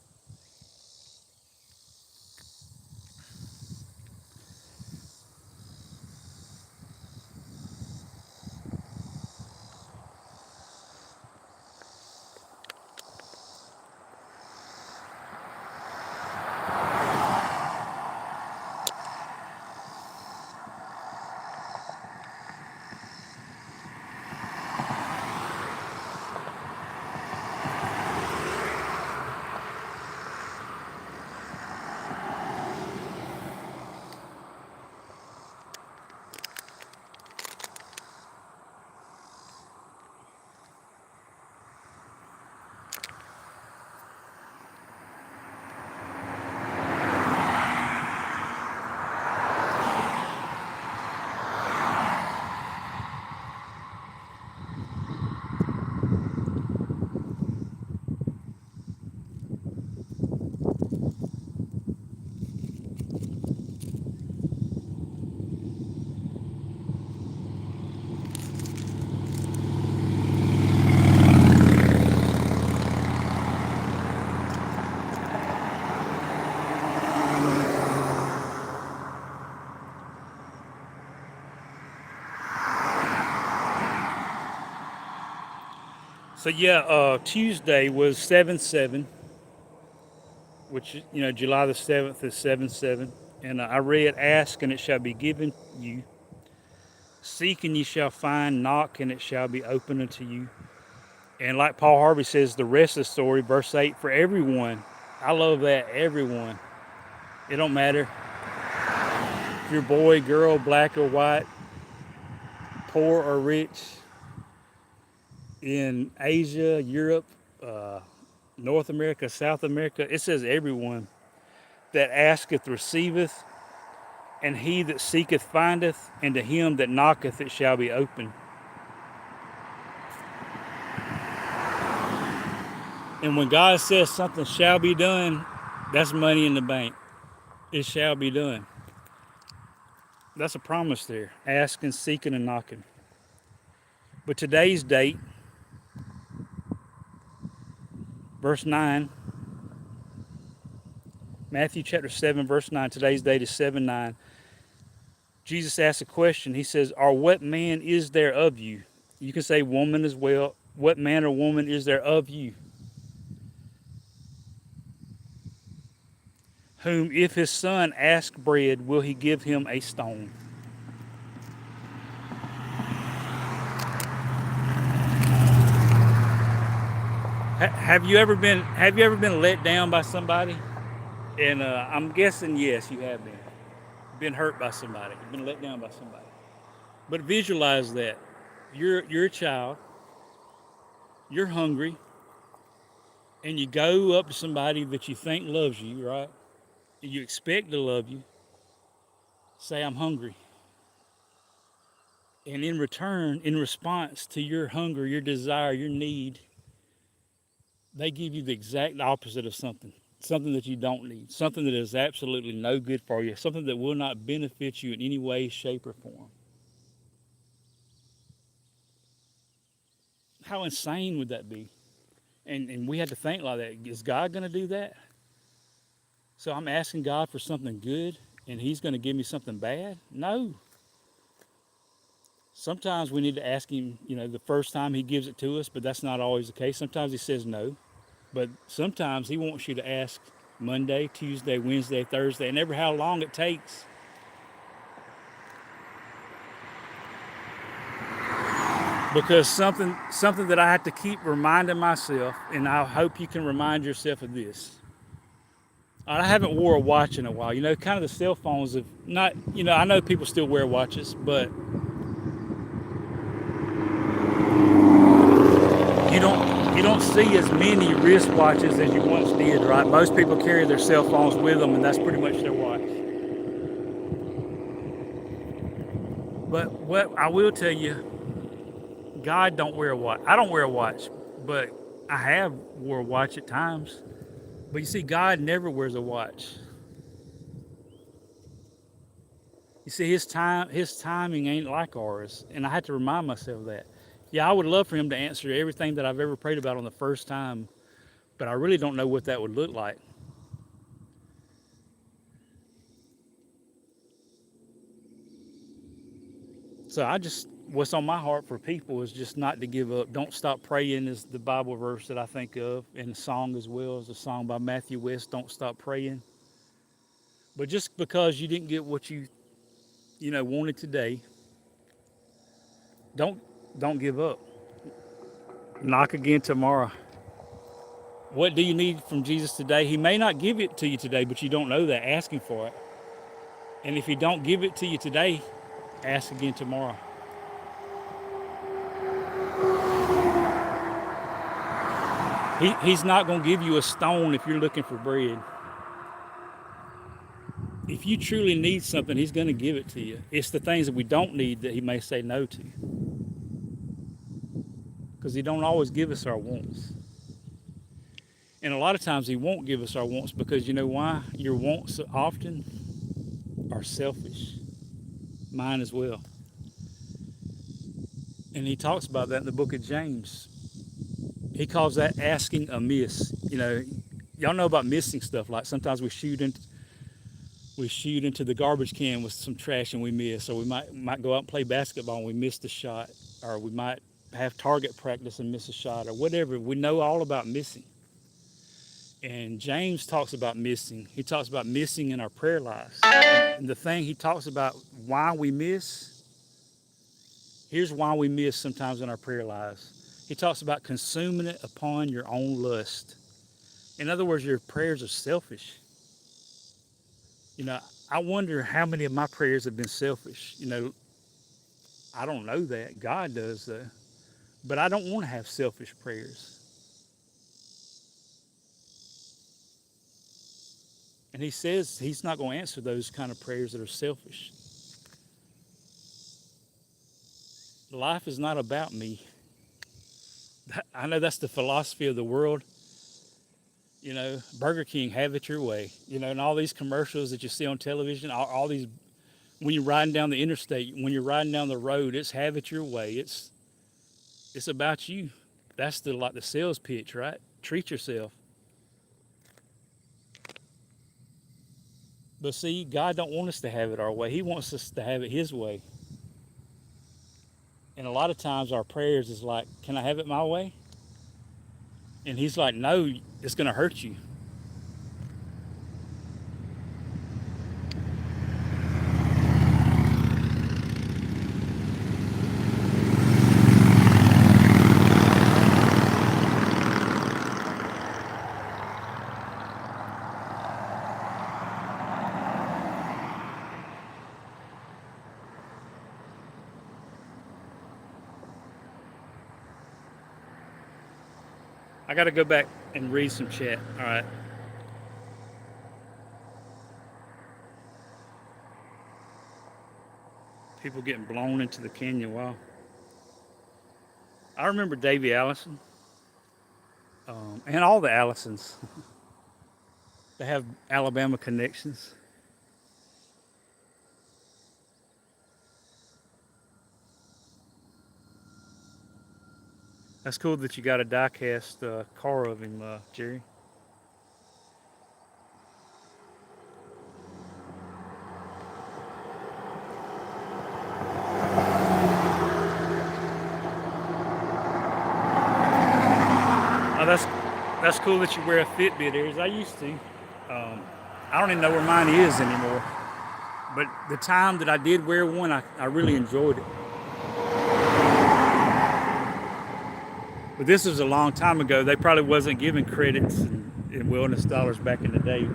So yeah, Tuesday was 7/7, which July the 7th is 7/7, and I read, "Ask and it shall be given you; seek and ye shall find; knock and it shall be opened unto you." And like Paul Harvey says, the rest of the story, verse 8, for everyone. I love that, everyone. It don't matter if you're boy, girl, black or white, poor or rich, in Asia, Europe, uh, North America, South America. It says everyone that asketh receiveth, and he that seeketh findeth, and to him that knocketh it shall be open. And when God says something shall be done, that's money in the bank. It shall be done. That's a promise there. Asking, seeking, and knocking. But today's date, verse 9, Matthew chapter 7, verse 9, today's date is 7/9. Jesus asks a question. He says, or what man is there of you? You can say woman as well. What man or woman is there of you? Whom if his son ask bread, will he give him a stone? Have you ever been let down by somebody? And I'm guessing yes, you have been. Been hurt by somebody. You've been let down by somebody. But visualize that. You're a child, you're hungry, and you go up to somebody that you think loves you, right? And you expect to love you. Say, I'm hungry. And in return, in response to your hunger, your desire, your need, they give you the exact opposite of something that you don't need, something that is absolutely no good for you, something that will not benefit you in any way, shape, or form. How insane would that be? And we had to think like that. Is God going to do that? So I'm asking God for something good, and He's going to give me something bad? No. Sometimes we need to ask Him, the first time He gives it to us, but that's not always the case. Sometimes He says no. But sometimes He wants you to ask Monday, Tuesday, Wednesday, Thursday, and ever how long it takes. Because something that I have to keep reminding myself, and I hope you can remind yourself of this. I haven't wore a watch in a while. Kind of the cell phones have not. I know people still wear watches, but you don't see as many wristwatches as you once did, right? Most people carry their cell phones with them, and that's pretty much their watch. But what I will tell you, God don't wear a watch. I don't wear a watch, but I have wore a watch at times. But you see, God never wears a watch. You see, his timing ain't like ours, and I had to remind myself of that. Yeah, I would love for him to answer everything that I've ever prayed about on the first time, but I really don't know what that would look like. So what's on my heart for people is just not to give up. Don't stop praying is the Bible verse that I think of, and the song as well as a song by Matthew West. Don't stop praying. But just because you didn't get what you wanted today, don't don't give up. Knock again tomorrow. What do you need from Jesus today? He may not give it to you today, but you don't know that. Ask him for it. And if he don't give it to you today, ask again tomorrow. He's not going to give you a stone if you're looking for bread. If you truly need something, he's going to give it to you. It's the things that we don't need that he may say no to. Because he don't always give us our wants. And a lot of times he won't give us our wants because you know why? Your wants often are selfish. Mine as well. And he talks about that in the book of James. He calls that asking amiss. Y'all know about missing stuff. Like sometimes we shoot into the garbage can with some trash and we miss, or we might go out and play basketball and we miss the shot, or we might have target practice and miss a shot, or whatever. We know all about missing. And James talks about missing. He talks about missing in our prayer lives. And the thing he talks about why we miss, here's why we miss sometimes in our prayer lives. He talks about consuming it upon your own lust. In other words, your prayers are selfish. I wonder how many of my prayers have been selfish. I don't know that. God does, though. But I don't want to have selfish prayers. And he says he's not going to answer those kind of prayers that are selfish. Life is not about me. I know that's the philosophy of the world. Burger King, have it your way. And all these commercials that you see on television, all these, when you're riding down the interstate, when you're riding down the road, it's have it your way. It's about you. That's the sales pitch, right? Treat yourself. But see, God don't want us to have it our way. He wants us to have it his way. And a lot of times our prayers is like, can I have it my way? And he's like, no, it's going to hurt you. I got to go back and read some chat. All right. People getting blown into the canyon. Wow. I remember Davey Allison and all the Allisons. They have Alabama connections. That's cool that you got a die-cast car of him, Jerry. Oh, that's cool that you wear a Fitbit, Aries. I used to. I don't even know where mine is anymore. But the time that I did wear one, I really enjoyed it. But this was a long time ago. They probably wasn't giving credits and wellness dollars back in the day.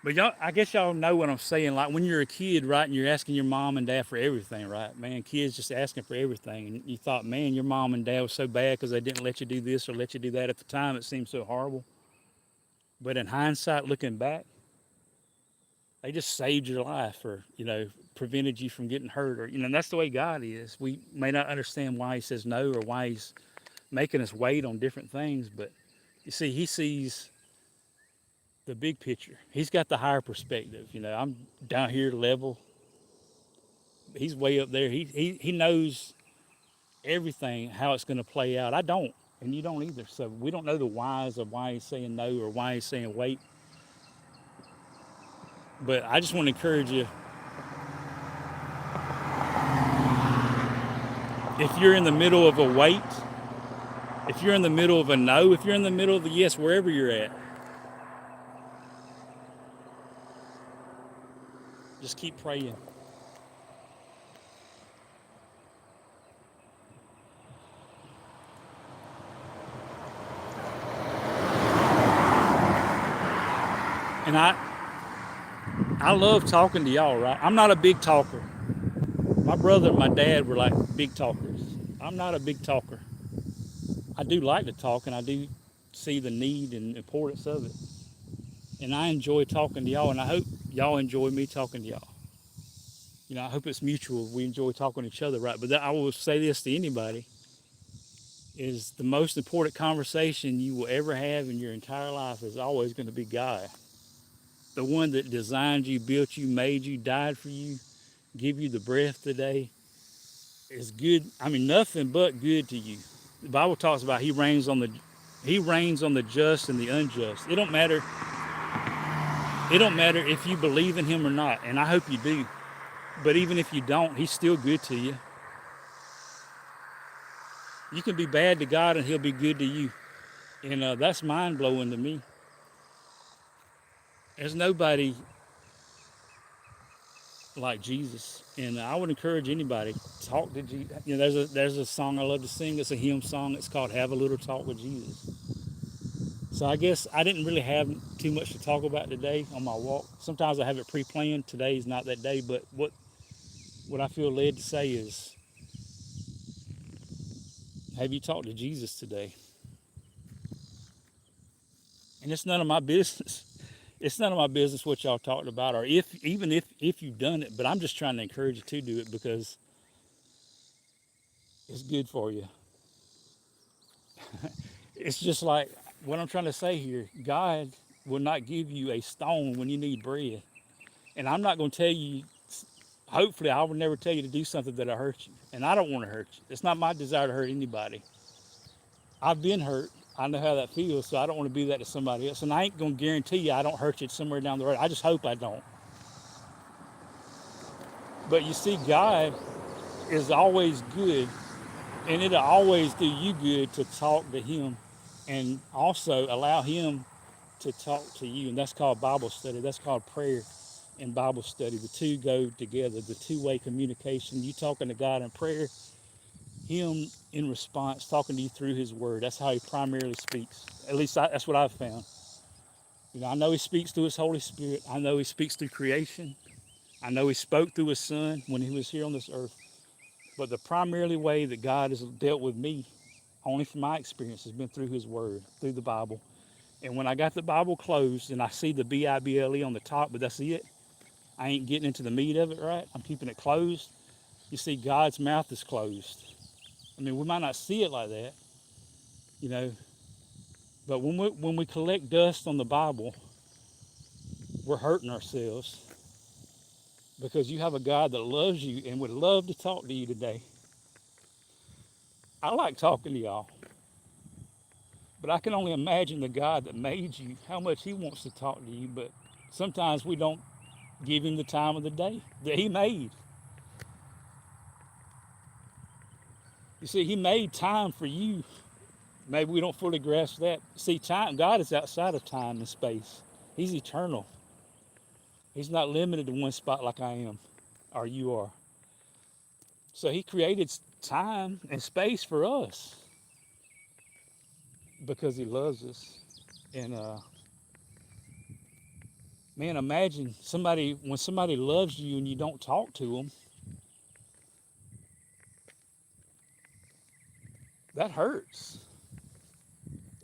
But y'all, I guess y'all know what I'm saying. Like when you're a kid, right, and you're asking your mom and dad for everything, right? Man, kids just asking for everything, and you thought, man, your mom and dad was so bad because they didn't let you do this or let you do that at the time. It seemed so horrible. But in hindsight, looking back, they just saved your life, or prevented you from getting hurt, or and that's the way God is. We may not understand why He says no or why He's making us wait on different things, but you see, He sees the big picture. He's got the higher perspective. I'm down here level. He's way up there. He knows everything how it's going to play out. I don't, and you don't either. So we don't know the whys of why He's saying no or why He's saying wait. But I just want to encourage you. If you're in the middle of a wait, if you're in the middle of a no, if you're in the middle of the yes, wherever you're at, just keep praying. And I love talking to y'all, right? I'm not a big talker. My brother and my dad were like big talkers. I'm not a big talker. I do like to talk, and I do see the need and importance of it. And I enjoy talking to y'all, and I hope y'all enjoy me talking to y'all. I hope it's mutual. We enjoy talking to each other, right? But I will say this to anybody, is the most important conversation you will ever have in your entire life is always going to be God. The one that designed you, built you, made you, died for you, give you the breath today, is good. I mean, nothing but good to you. The Bible talks about He reigns on the just and the unjust. It don't matter. It don't matter if you believe in Him or not, and I hope you do. But even if you don't, He's still good to you. You can be bad to God, and He'll be good to you, and that's mind blowing to me. There's nobody like Jesus, and I would encourage anybody, talk to Jesus. There's a song I love to sing. It's a hymn song. It's called "Have a Little Talk with Jesus." So I guess I didn't really have too much to talk about today on my walk. Sometimes I have it pre-planned. Today's not that day, but what I feel led to say is, have you talked to Jesus today? And it's none of my business. It's none of my business what y'all talked about, or if you've done it. But I'm just trying to encourage you to do it because it's good for you. It's just like what I'm trying to say here. God will not give you a stone when you need bread. And I'm not going to tell you, hopefully, I will never tell you to do something that'll hurt you. And I don't want to hurt you. It's not my desire to hurt anybody. I've been hurt. I know how that feels, so I don't want to do that to somebody else. And I ain't going to guarantee you I don't hurt you somewhere down the road. I just hope I don't. But you see, God is always good, and it'll always do you good to talk to Him and also allow Him to talk to you. And that's called Bible study. That's called prayer and Bible study. The two go together, the two-way communication. You talking to God in prayer, Him in response talking to you through His Word. That's how He primarily speaks. At least that's what I've found. I know He speaks through His Holy Spirit. I know He speaks through creation. I know He spoke through His Son when He was here on this earth. But the primarily way that God has dealt with me, only from my experience, has been through His Word, through the Bible. And when I got the Bible closed and I see the Bible on the top, but that's it, I ain't getting into the meat of it, right? I'm keeping it closed. You see, God's mouth is closed. I mean, we might not see it like that, you know, but when we collect dust on the Bible, we're hurting ourselves because you have a God that loves you and would love to talk to you today. I like talking to y'all, but I can only imagine the God that made you, how much He wants to talk to you, but sometimes we don't give Him the time of the day that He made. You see, He made time for you. Maybe we don't fully grasp that. See, time, God is outside of time and space. He's eternal. He's not limited to one spot like I am or you are. So He created time and space for us because He loves us. And man, imagine when somebody loves you and you don't talk to them, that hurts.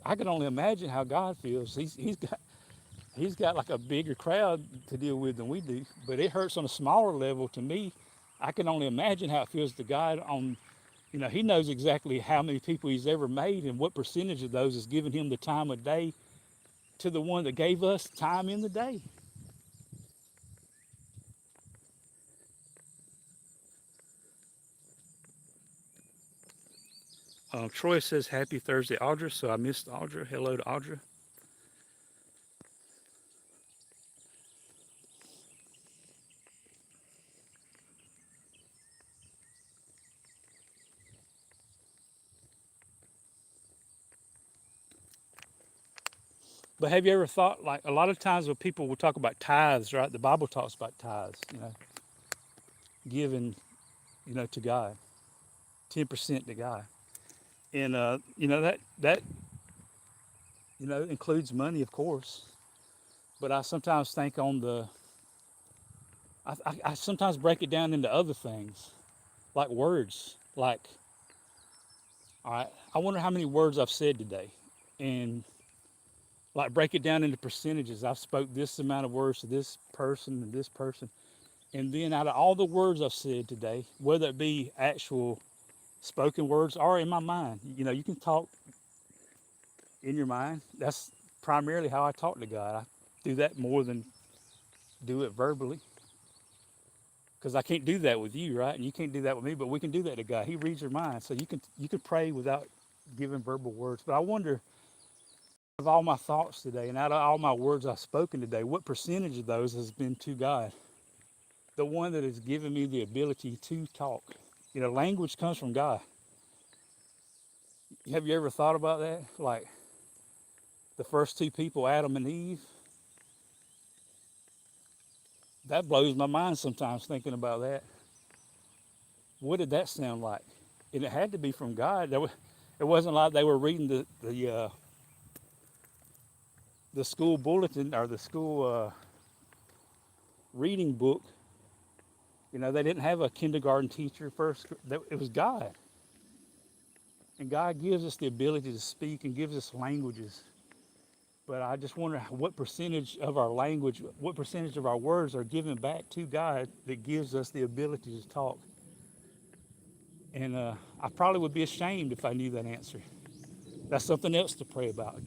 I can only imagine how God feels. He's got like a bigger crowd to deal with than we do, but it hurts on a smaller level to me. I can only imagine how it feels to God on, He knows exactly how many people He's ever made and what percentage of those is giving Him the time of day to the one that gave us time in the day. Troy says happy Thursday, Audra. So I missed Audra. Hello to Audra. But have you ever thought, like a lot of times when people will talk about tithes, right? The Bible talks about tithes, giving, to God, 10% to God. And, that includes money, of course. But I sometimes think I sometimes break it down into other things, like words. Like, all right, I wonder how many words I've said today. And like break it down into percentages. I've spoke this amount of words to this person and this person. And then out of all the words I've said today, whether it be actual spoken words or in my mind, you can talk in your mind. That's primarily how I talk to God. I do that more than do it verbally because I can't do that with you, right? And you can't do that with me, but we can do that to God. He reads your mind, so you can pray without giving verbal words. But I wonder, of all my thoughts today and out of all my words I've spoken today, what percentage of those has been to God? The one that has given me the ability to talk. Language comes from God. Have you ever thought about that? Like the first two people, Adam and Eve, that blows my mind sometimes thinking about that. What did that sound like? And it had to be from God. It wasn't like they were reading the school bulletin or the school reading book. They didn't have a kindergarten teacher first. It was God. And God gives us the ability to speak and gives us languages. But I just wonder what percentage of our language, what percentage of our words are given back to God that gives us the ability to talk. And I probably would be ashamed if I knew that answer. That's something else to pray about.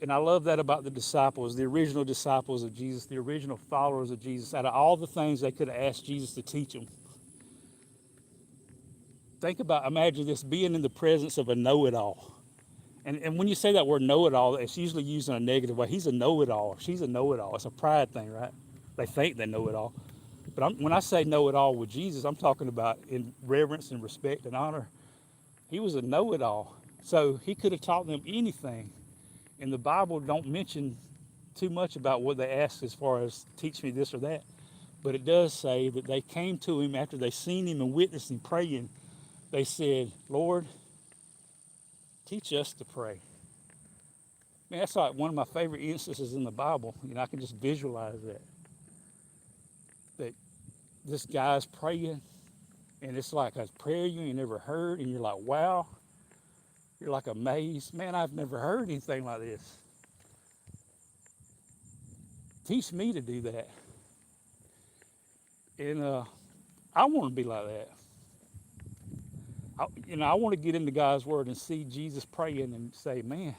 And I love that about the disciples, the original disciples of Jesus, the original followers of Jesus. Out of all the things they could have asked Jesus to teach them, imagine this, being in the presence of a know-it-all. And when you say that word know-it-all, it's usually used in a negative way. He's a know-it-all. She's a know-it-all. It's a pride thing, right? They think they know it all. But when I say know-it-all with Jesus, I'm talking about in reverence and respect and honor. He was a know-it-all. So he could have taught them anything. And the Bible don't mention too much about what they asked as far as teach me this or that. But it does say that they came to him after they seen him and witnessed him praying. They said, Lord, teach us to pray. Man, that's like one of my favorite instances in the Bible. I can just visualize that. That this guy's praying, and it's like a prayer you ain't never heard, and you're like, wow. You're like amazed. Man, I've never heard anything like this. Teach me to do that. And I want to be like that. I want to get into God's word and see Jesus praying and say, man,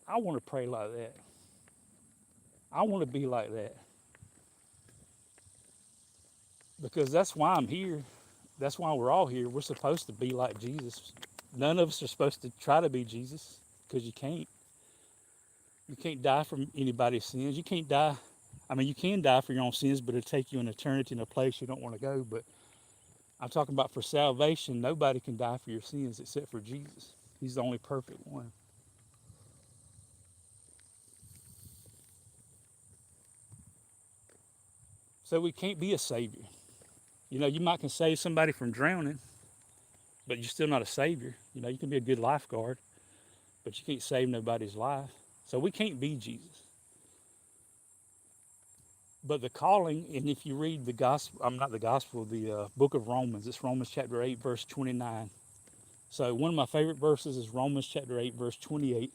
I want to pray like that. I want to be like that. Because that's why I'm here. That's why we're all here. We're supposed to be like Jesus. None of us are supposed to try to be Jesus because you can't. You can't die from anybody's sins. You can't die. I mean, you can die for your own sins, but it'll take you an eternity in a place you don't want to go. But I'm talking about for salvation, nobody can die for your sins except for Jesus. He's the only perfect one. So we can't be a savior. You might can save somebody from drowning, but you're still not a savior. You can be a good lifeguard, but you can't save nobody's life. So we can't be Jesus. But the calling, and if you read the gospel, I'm not the gospel, the book of Romans, it's Romans chapter 8, verse 29. So one of my favorite verses is Romans chapter 8, verse 28.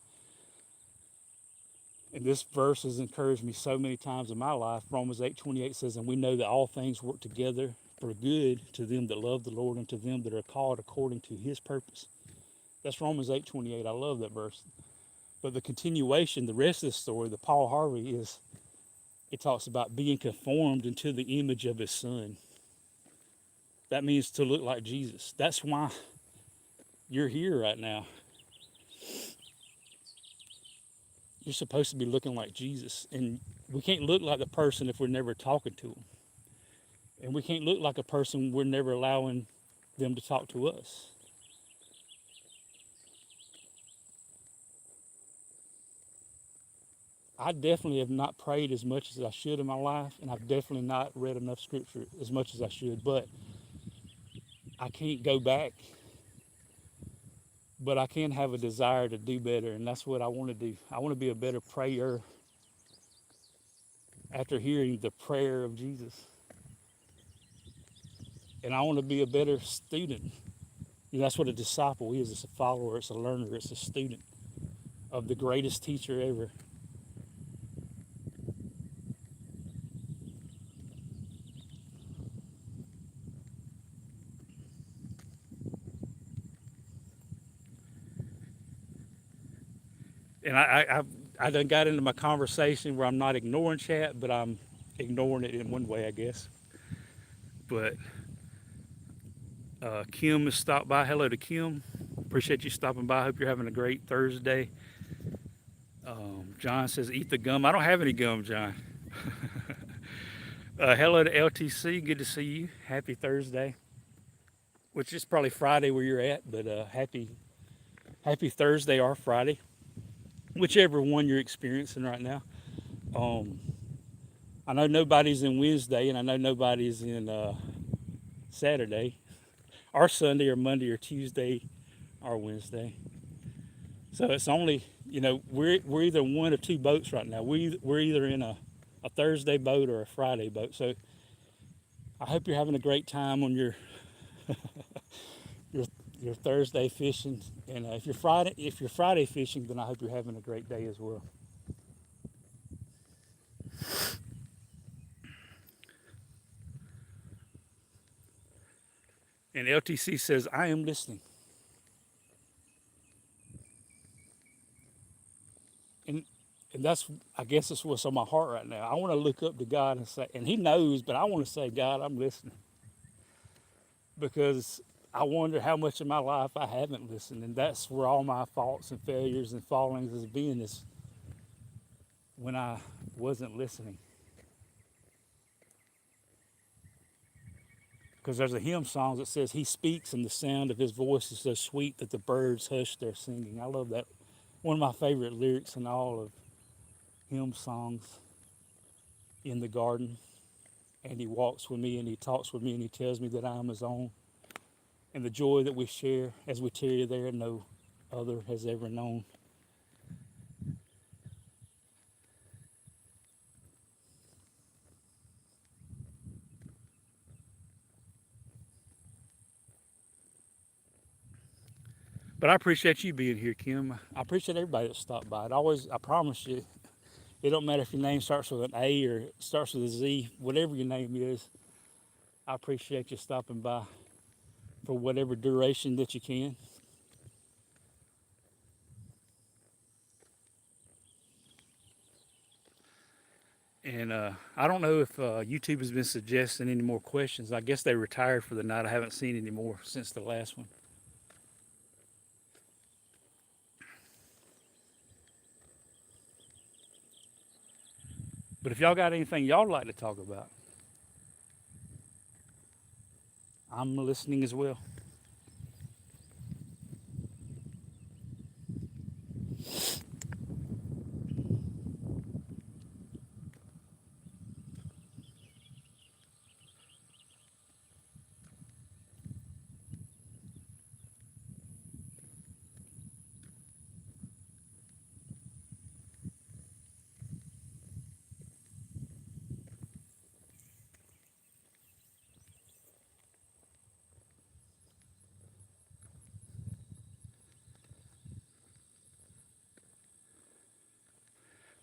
And this verse has encouraged me so many times in my life. Romans 8:28 says, and we know that all things work together for good to them that love the Lord and to them that are called according to his purpose. That's Romans 8:28. I love that verse. But the continuation, the rest of the story, the Paul Harvey, it talks about being conformed into the image of his son. That means to look like Jesus. That's why you're here right now. You're supposed to be looking like Jesus. And we can't look like the person if we're never talking to them. And we can't look like a person we're never allowing them to talk to us. I definitely have not prayed as much as I should in my life, and I've definitely not read enough scripture as much as I should, but I can't go back. But I can have a desire to do better, and that's what I want to do. I want to be a better prayer after hearing the prayer of Jesus. And I want to be a better student. That's what a disciple is. It's a follower, it's a learner, it's a student of the greatest teacher ever. And I done got into my conversation where I'm not ignoring chat, but I'm ignoring it in one way, I guess. But Kim has stopped by. Hello to Kim. Appreciate you stopping by. Hope you're having a great Thursday. John says, eat the gum. I don't have any gum, John. Hello to LTC. Good to see you. Happy Thursday. Which is probably Friday where you're at, but happy Thursday or Friday. Whichever one you're experiencing right now. I know nobody's in Wednesday, and I know nobody's in Saturday, or Sunday, or Monday, or Tuesday, or Wednesday. So it's only, we're either one of two boats right now. We're either in a Thursday boat or a Friday boat. So I hope you're having a great time on your your Thursday fishing, and if you're Friday fishing, then I hope you're having a great day as well. And LTC says, I am listening. And I guess that's what's on my heart right now. I want to look up to God and say, and he knows, but I want to say, God, I'm listening. Because I wonder how much of my life I haven't listened. And that's where all my faults and failures and fallings has been, is when I wasn't listening. Because there's a hymn song that says, he speaks and the sound of his voice is so sweet that the birds hush their singing. I love that. One of my favorite lyrics in all of hymn songs. In the garden, and he walks with me and he talks with me and he tells me that I am his own. And the joy that we share as we tarry there, no other has ever known. But I appreciate you being here, Kim. I appreciate everybody that stopped by. I promise you, it don't matter if your name starts with an A or starts with a Z, whatever your name is. I appreciate you stopping by for whatever duration that you can. And I don't know if YouTube has been suggesting any more questions. I guess they retired for the night. I haven't seen any more since the last one. But if y'all got anything y'all like to talk about, I'm listening as well.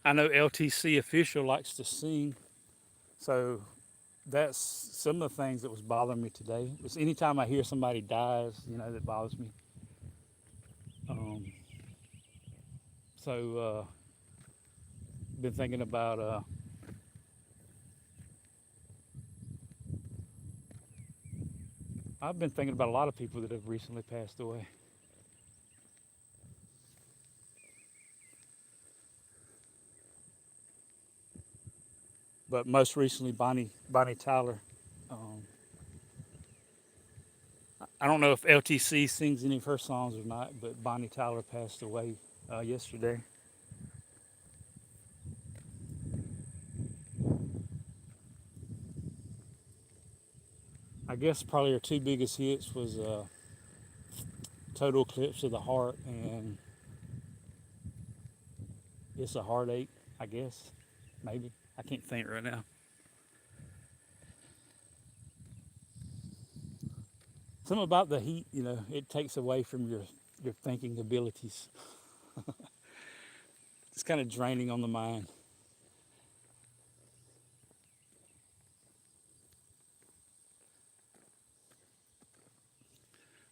I know LTC official likes to sing, so that's some of the things that was bothering me today. It's anytime I hear somebody dies, that bothers me. Um, so been thinking about I've been thinking about a lot of people that have recently passed away. But most recently, Bonnie Tyler. Um, I don't know if LTC sings any of her songs or not, but Bonnie Tyler passed away yesterday. I guess probably her two biggest hits was "Total Eclipse of the Heart" and "It's a Heartache." I guess maybe I can't think right now. Something about the heat, it takes away from your thinking abilities. It's kind of draining on the mind.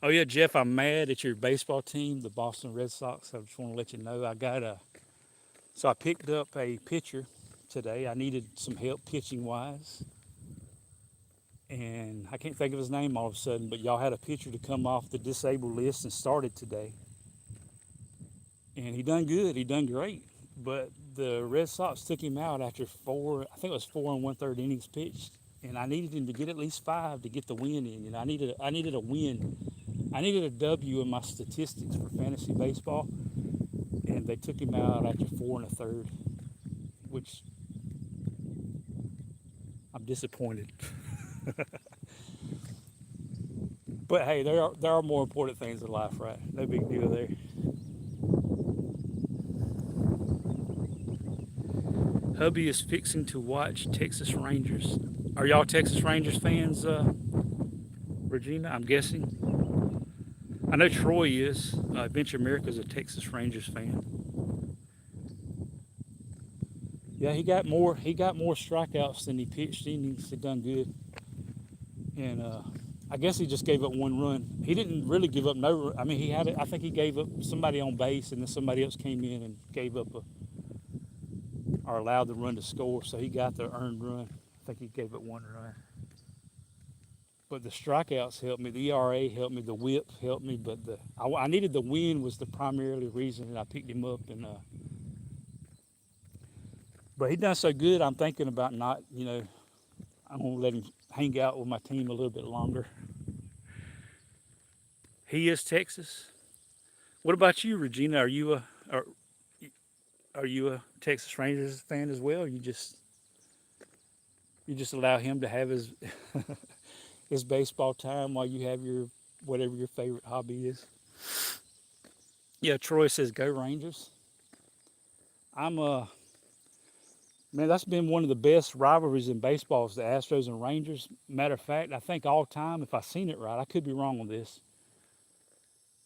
Oh yeah, Jeff, I'm mad at your baseball team, the Boston Red Sox. I just want to let you know so I picked up a pitcher today. I needed some help pitching wise, and I can't think of his name all of a sudden. But y'all had a pitcher to come off the disabled list and started today, and he done good. He done great. But the Red Sox took him out after four. I think it was 4 1/3 innings pitched, and I needed him to get at least five to get the win in. I needed a win. I needed a W in my statistics for fantasy baseball, and they took him out after 4 1/3, which I'm disappointed. But hey, there are more important things in life, right? No big deal there. Hubby is fixing to watch Texas Rangers. Are y'all Texas Rangers fans, Regina? I'm guessing. I know Troy is. Adventure America's a Texas Rangers fan. Yeah, he got more strikeouts than he pitched innings. He done good, and I guess he just gave up one run. He didn't really give up no. I mean, he had. I think he gave up somebody on base, and then somebody else came in and gave up or allowed the run to score. So he got the earned run. I think he gave up one run. But the strikeouts helped me. The ERA helped me. The WHIP helped me. But I needed the win was the primarily reason that I picked him up. And but he done so good. I'm thinking about not. I'm gonna let him hang out with my team a little bit longer. He is Texas. What about you, Regina? Are you a Texas Rangers fan as well? Or you just allow him to have his his baseball time while you have your whatever your favorite hobby is. Yeah, Troy says go Rangers. I'm Man, that's been one of the best rivalries in baseball is the Astros and Rangers. Matter of fact, I think all time, if I seen it right, I could be wrong on this.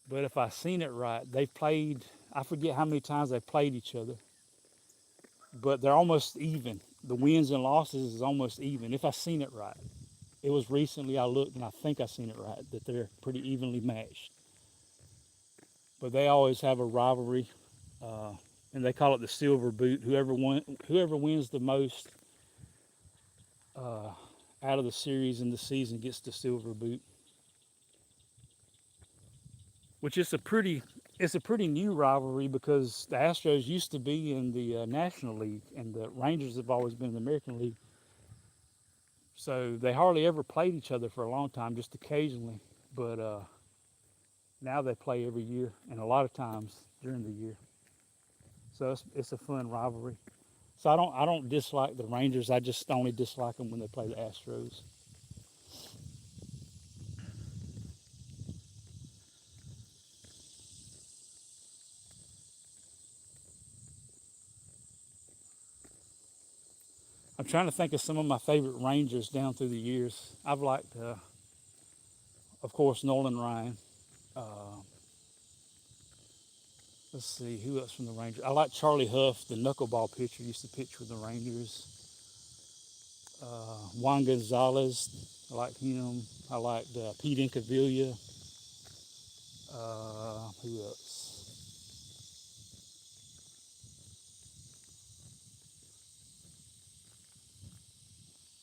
But if I seen it right, they've played, I forget how many times they played each other, but they're almost even. The wins and losses is almost even, if I seen it right. It was recently I looked and I think I seen it right, that they're pretty evenly matched. But they always have a rivalry, uh, and they call it the silver boot. Whoever wins the most uh, out of the series in the season gets the silver boot, which is a pretty new rivalry because the Astros used to be in the National League and the Rangers have always been in the American League. So they hardly ever played each other for a long time, just occasionally. But now they play every year and a lot of times during the year. So it's a fun rivalry. So I don't dislike the Rangers. I just only dislike them when they play the Astros. I'm trying to think of some of my favorite Rangers down through the years. I've liked, of course, Nolan Ryan. Uh, let's see who else from the Rangers. I like Charlie Huff, the knuckleball pitcher, used to pitch with the Rangers. Juan Gonzalez, I like him. I liked Pete Incaviglia. Who else?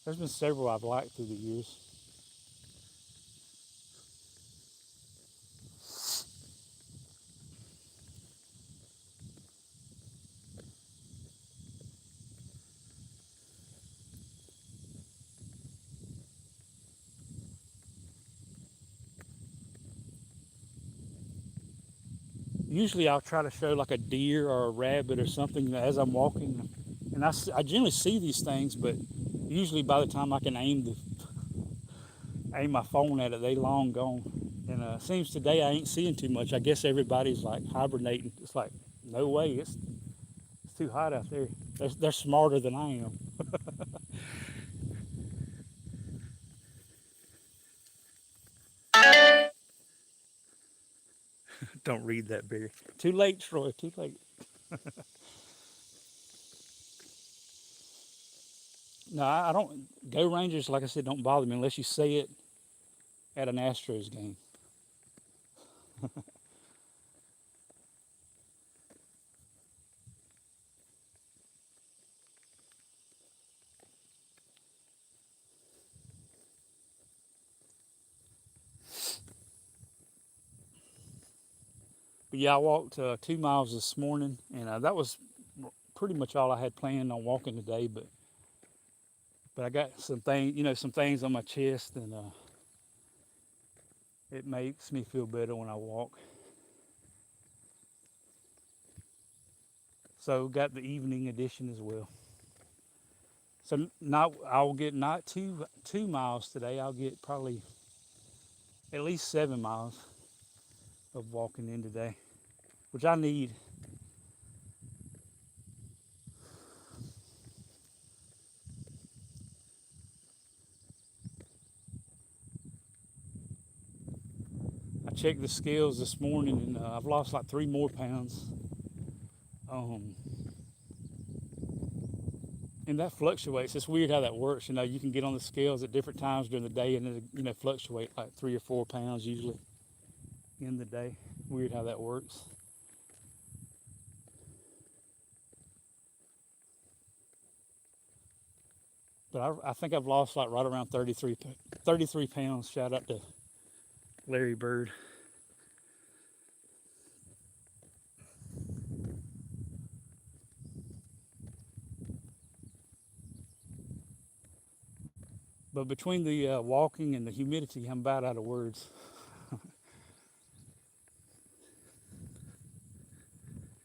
There's been several I've liked through the years. Usually I'll try to show like a deer or a rabbit or something as I'm walking, and I generally see these things, but usually by the time I can aim my phone at it, they long gone. And seems today I ain't seeing too much. I guess everybody's like hibernating. It's like no way, it's too hot out there. They're smarter than I am. Don't read that, Barry. Too late, Troy. Too late. No, I don't. Go Rangers, like I said, don't bother me unless you say it at an Astros game. But yeah, I walked 2 miles this morning, and that was pretty much all I had planned on walking today. But I got some things, some things on my chest, and it makes me feel better when I walk. So got the evening edition as well. So not I'll get not 2 miles today. I'll get probably at least 7 miles of walking in today, which I need. I checked the scales this morning, and I've lost like 3 more pounds. Um, and that fluctuates. It's weird how that works. You can get on the scales at different times during the day, and it fluctuate like 3 or 4 pounds usually in the day. Weird how that works. But I think I've lost like right around 33 pounds. Shout out to Larry Bird. But between the walking and the humidity, I'm about out of words.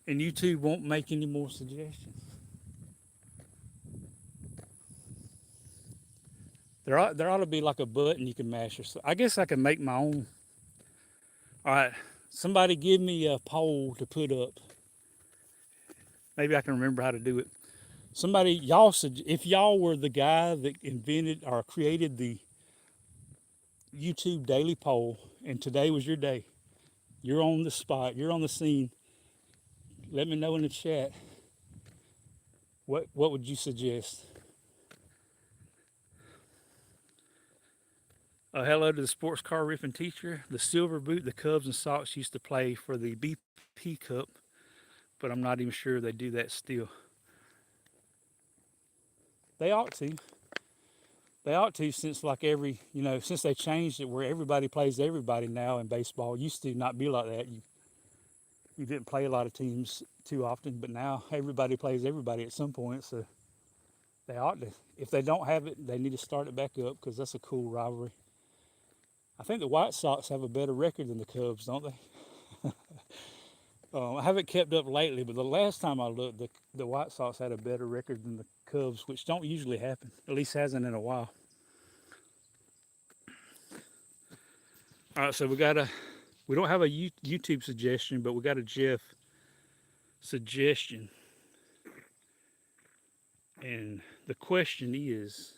And YouTube won't make any more suggestions. There ought to be like a button you can mash. Or so. I guess I can make my own. All right, somebody give me a poll to put up. Maybe I can remember how to do it. Somebody, if y'all were the guy that invented or created the YouTube daily poll, and today was your day, You're on the spot. You're on the scene. Let me know in the chat. What would you suggest? Hello to the sports car riffing teacher. The Silver Boot, the Cubs and Sox used to play for the BP Cup, but I'm not even sure they do that still. They ought to. They ought to, since like since they changed it where everybody plays everybody now in baseball. It used to not be like that. You didn't play a lot of teams too often, but now everybody plays everybody at some point. So they ought to. If they don't have it, they need to start it back up because that's a cool rivalry. I think the White Sox have a better record than the Cubs, don't they? I haven't kept up lately, but the last time I looked, the White Sox had a better record than the Cubs, which don't usually happen. At least hasn't in a while. All right, so we don't have a YouTube suggestion, but we got a Jeff suggestion. And the question is,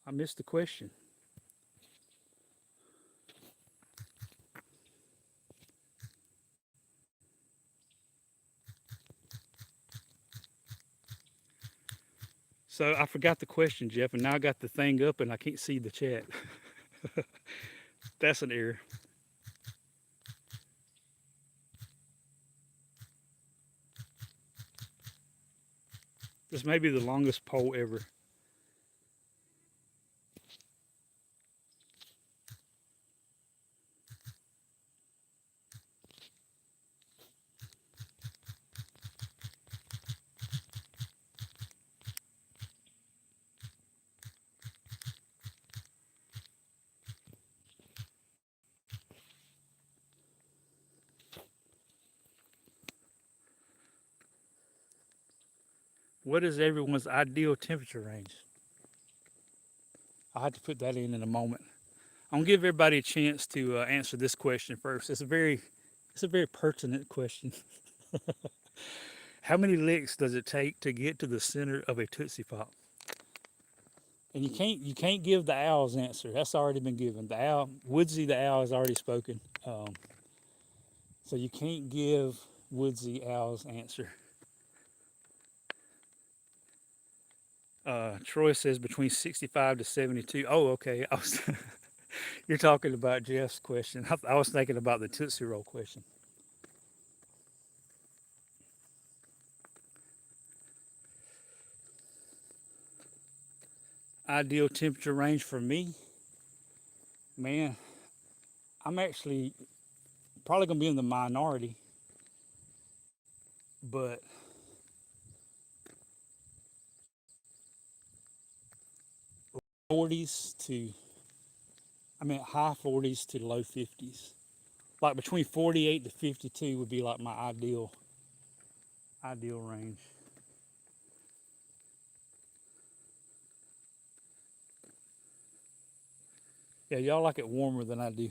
I missed the question. So I forgot the question, Jeff, and now I got the thing up and I can't see the chat. That's an error. This may be the longest poll ever. What is everyone's ideal temperature range? I'll have to put that in a moment. I'm gonna give everybody a chance to answer this question first. It's a very pertinent question. How many licks does it take to get to the center of a Tootsie Pop? And you can't give the owl's answer. That's already been given. The owl, Woodsy the owl has already spoken. So you can't give Woodsy owl's answer. Troy says between 65 to 72. Oh, okay. You're talking about Jeff's question. I was thinking about the Tootsie Roll question. Ideal temperature range for me, man, I'm actually probably going to be in the minority, but high 40s to low 50s. Like between 48 to 52 would be like my ideal range. Yeah, y'all like it warmer than I do.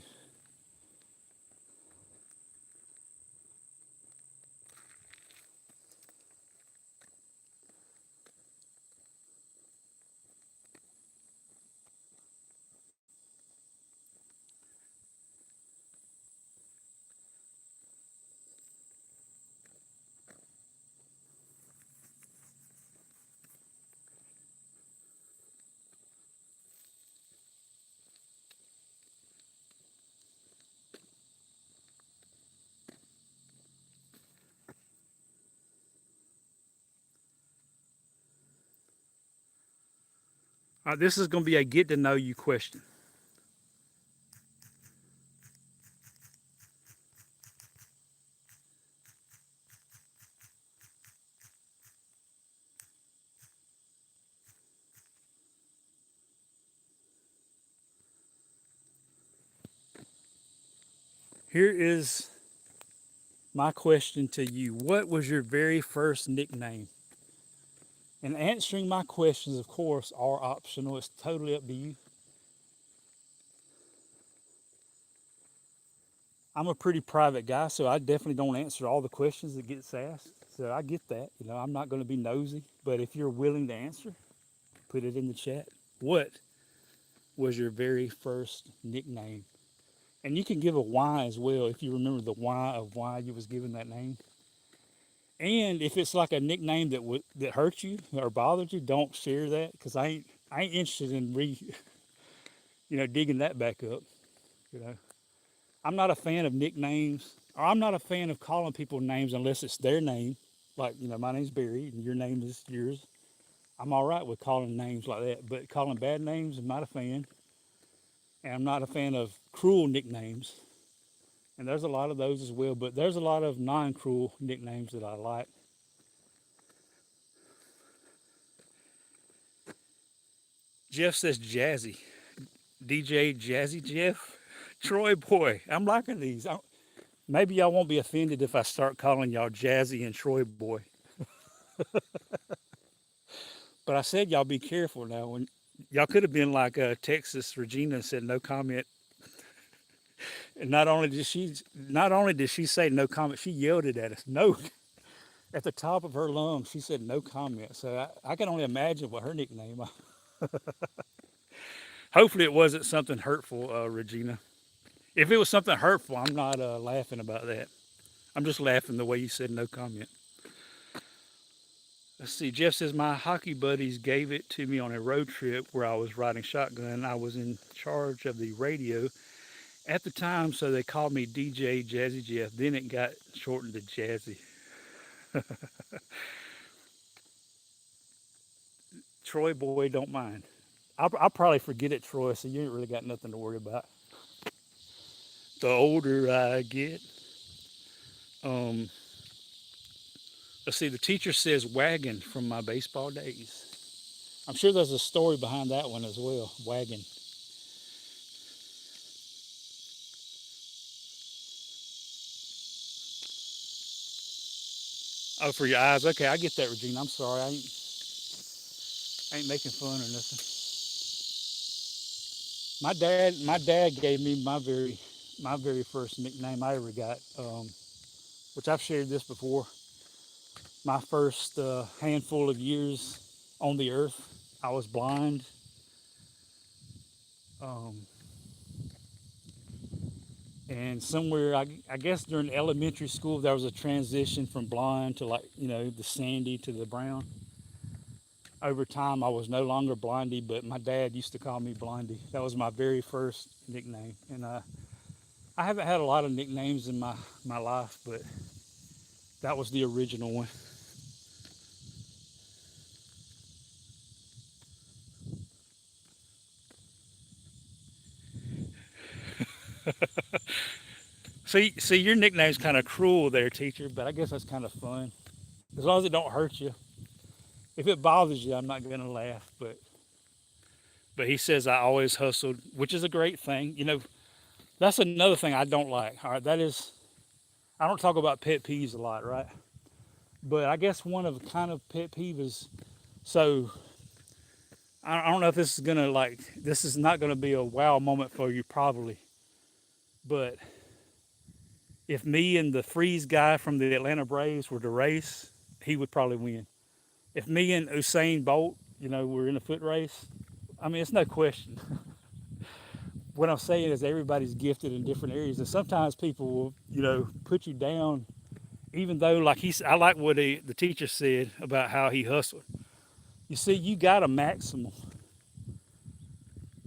All right, this is going to be a get to know you question. Here is my question to you. What was your very first nickname? And answering my questions, of course, are optional. It's totally up to you. I'm a pretty private guy, so I definitely don't answer all the questions that gets asked. So I get that. I'm not going to be nosy. But if you're willing to answer, put it in the chat. What was your very first nickname? And you can give a why as well if you remember the why of why you was given that name. And if it's like a nickname that hurt you or bothered you, don't share that because I ain't interested in digging that back up. You know, I'm not a fan of nicknames, or I'm not a fan of calling people names unless it's their name. Like my name's Barry and your name is yours. I'm all right with calling names like that, but calling bad names, I'm not a fan. And I'm not a fan of cruel nicknames. And there's a lot of those as well, but there's a lot of non-cruel nicknames that I like. Jeff says Jazzy. DJ Jazzy Jeff. Troy Boy. I'm liking these. Maybe y'all won't be offended if I start calling y'all Jazzy and Troy Boy. But I said y'all be careful now. When y'all could have been like Texas Regina said no comment. And not only did she say no comment, she yelled it at us. No, at the top of her lungs, she said no comment. So I can only imagine what her nickname. Hopefully, it wasn't something hurtful, Regina. If it was something hurtful, I'm not laughing about that. I'm just laughing the way you said no comment. Let's see. Jeff says my hockey buddies gave it to me on a road trip where I was riding shotgun. I was in charge of the radio at the time, so they called me DJ Jazzy Jeff. Then it got shortened to Jazzy. Troy Boy, don't mind. I'll probably forget it, Troy, so you ain't really got nothing to worry about. The older I get, um, let's see, the teacher says wagon from my baseball days. I'm sure there's a story behind that one as well. Wagon. Oh, for your eyes. Okay, I get that, Regina. I'm sorry. I ain't making fun or nothing. My dad gave me my very first nickname I ever got, which I've shared this before. My first handful of years on the earth, I was blind. Um, and somewhere, I guess during elementary school, there was a transition from blind to the sandy to the brown. Over time, I was no longer Blondie, but my dad used to call me Blondie. That was my very first nickname. And I haven't had a lot of nicknames in my life, but that was the original one. See, your nickname's kind of cruel there, teacher, but I guess that's kind of fun. As long as it don't hurt you. If it bothers you, I'm not going to laugh. But he says I always hustled, which is a great thing. That's another thing I don't like. All right, that is, I don't talk about pet peeves a lot, right? But I guess one of kind of pet peeve is so. I don't know if this is not gonna be a wow moment for you probably, but if me and the freeze guy from the Atlanta Braves were to race, he would probably win. If me and Usain Bolt, were in a foot race, I mean, it's no question. What I'm saying is everybody's gifted in different areas, and sometimes people will, put you down, even though, I like what the teacher said about how he hustled. You see, you got a maximum,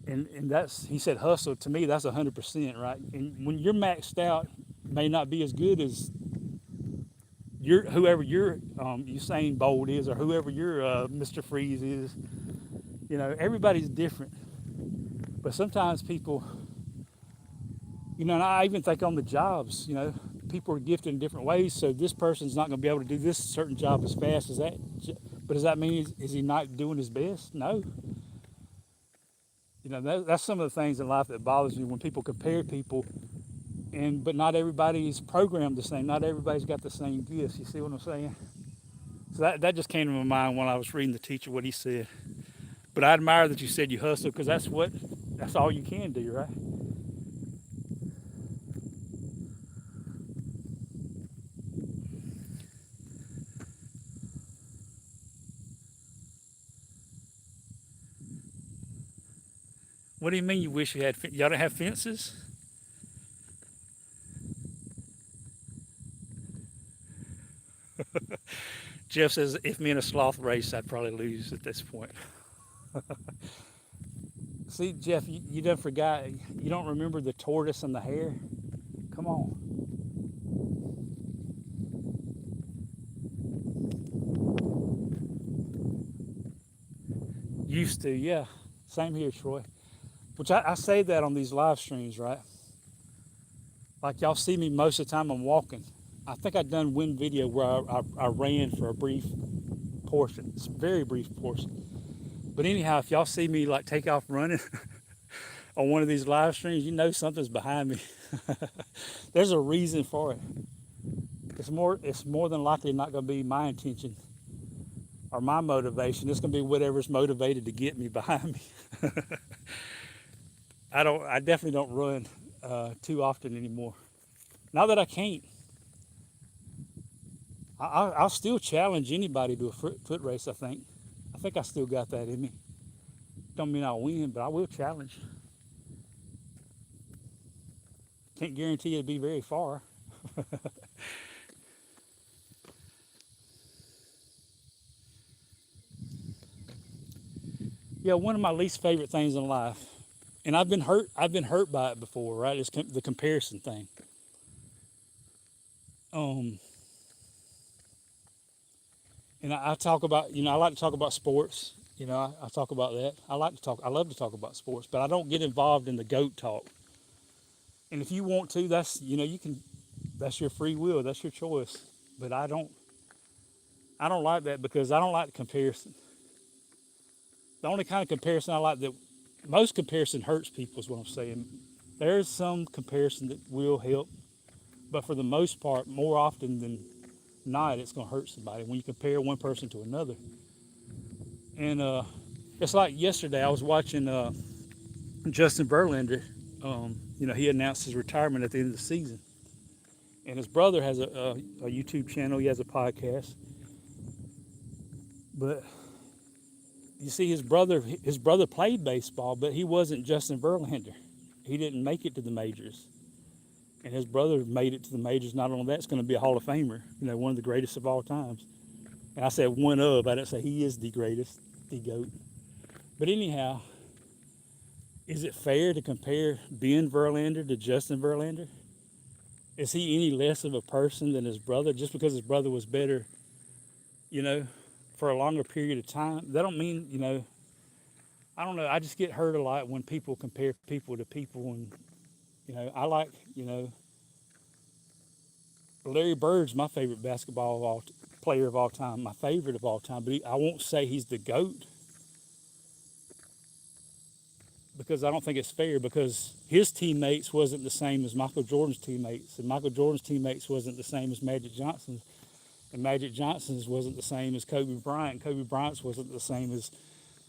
and that's he said hustle. To me, that's 100%, right? And when you're maxed out, may not be as good as whoever your Usain Bolt is, or whoever your Mr. Freeze is. Everybody's different, but sometimes people, and I even think on the jobs, people are gifted in different ways. So this person's not going to be able to do this certain job as fast as that. But does that mean is he not doing his best? No. That's some of the things in life that bothers me when people compare people, but not everybody's programmed the same. Not everybody's got the same gifts. You see what I'm saying? So that just came to my mind when I was reading the teacher what he said. But I admire that you said you hustle because that's all you can do, right? What do you mean you wish you had? Y'all don't have fences? Jeff says if me and a sloth race, I'd probably lose at this point. See, Jeff, you done forgot. You don't remember the tortoise and the hare? Come on. Used to, yeah. Same here, Troy. Which I say that on these live streams, right? Like y'all see me most of the time I'm walking. I think I done one video where I ran for a brief portion. It's a very brief portion. But anyhow, if y'all see me like take off running on one of these live streams, you know something's behind me. There's a reason for it. It's more than likely not going to be my intention or my motivation. It's going to be whatever's motivated to get me behind me. I definitely don't run too often anymore. Not that I can't. I'll still challenge anybody to a foot race. I think I still got that in me. Don't mean I'll win, but I will challenge. Can't guarantee it'll be very far. Yeah, one of my least favorite things in life, and I've been hurt. I've been hurt by it before, right? It's the comparison thing. Um, and I talk about, I like to talk about sports. I talk about that. I love to talk about sports, but I don't get involved in the GOAT talk. And if you want to, you can, that's your free will, that's your choice. But I don't like that because I don't like the comparison. The only kind of comparison I like most comparison hurts people is what I'm saying. There's some comparison that will help, but for the most part, more often than not, it's going to hurt somebody when you compare one person to another. And it's like yesterday, I was watching Justin Verlander. He announced his retirement at the end of the season, and his brother has a YouTube channel. He has a podcast, but you see, his brother played baseball, but he wasn't Justin Verlander. He didn't make it to the majors, and his brother made it to the majors. Not only that, it's going to be a Hall of Famer. One of the greatest of all times. And I said one of. I didn't say he is the greatest, the GOAT. But anyhow, is it fair to compare Ben Verlander to Justin Verlander? Is he any less of a person than his brother just because his brother was better, you know, for a longer period of time? That don't mean, I don't know. I just get hurt a lot when people compare people to people. And, I like, Larry Bird's my favorite player of all time, my favorite of all time. But I won't say he's the GOAT because I don't think it's fair because his teammates wasn't the same as Michael Jordan's teammates. And Michael Jordan's teammates wasn't the same as Magic Johnson's. And Magic Johnson's wasn't the same as Kobe Bryant. Kobe Bryant's wasn't the same as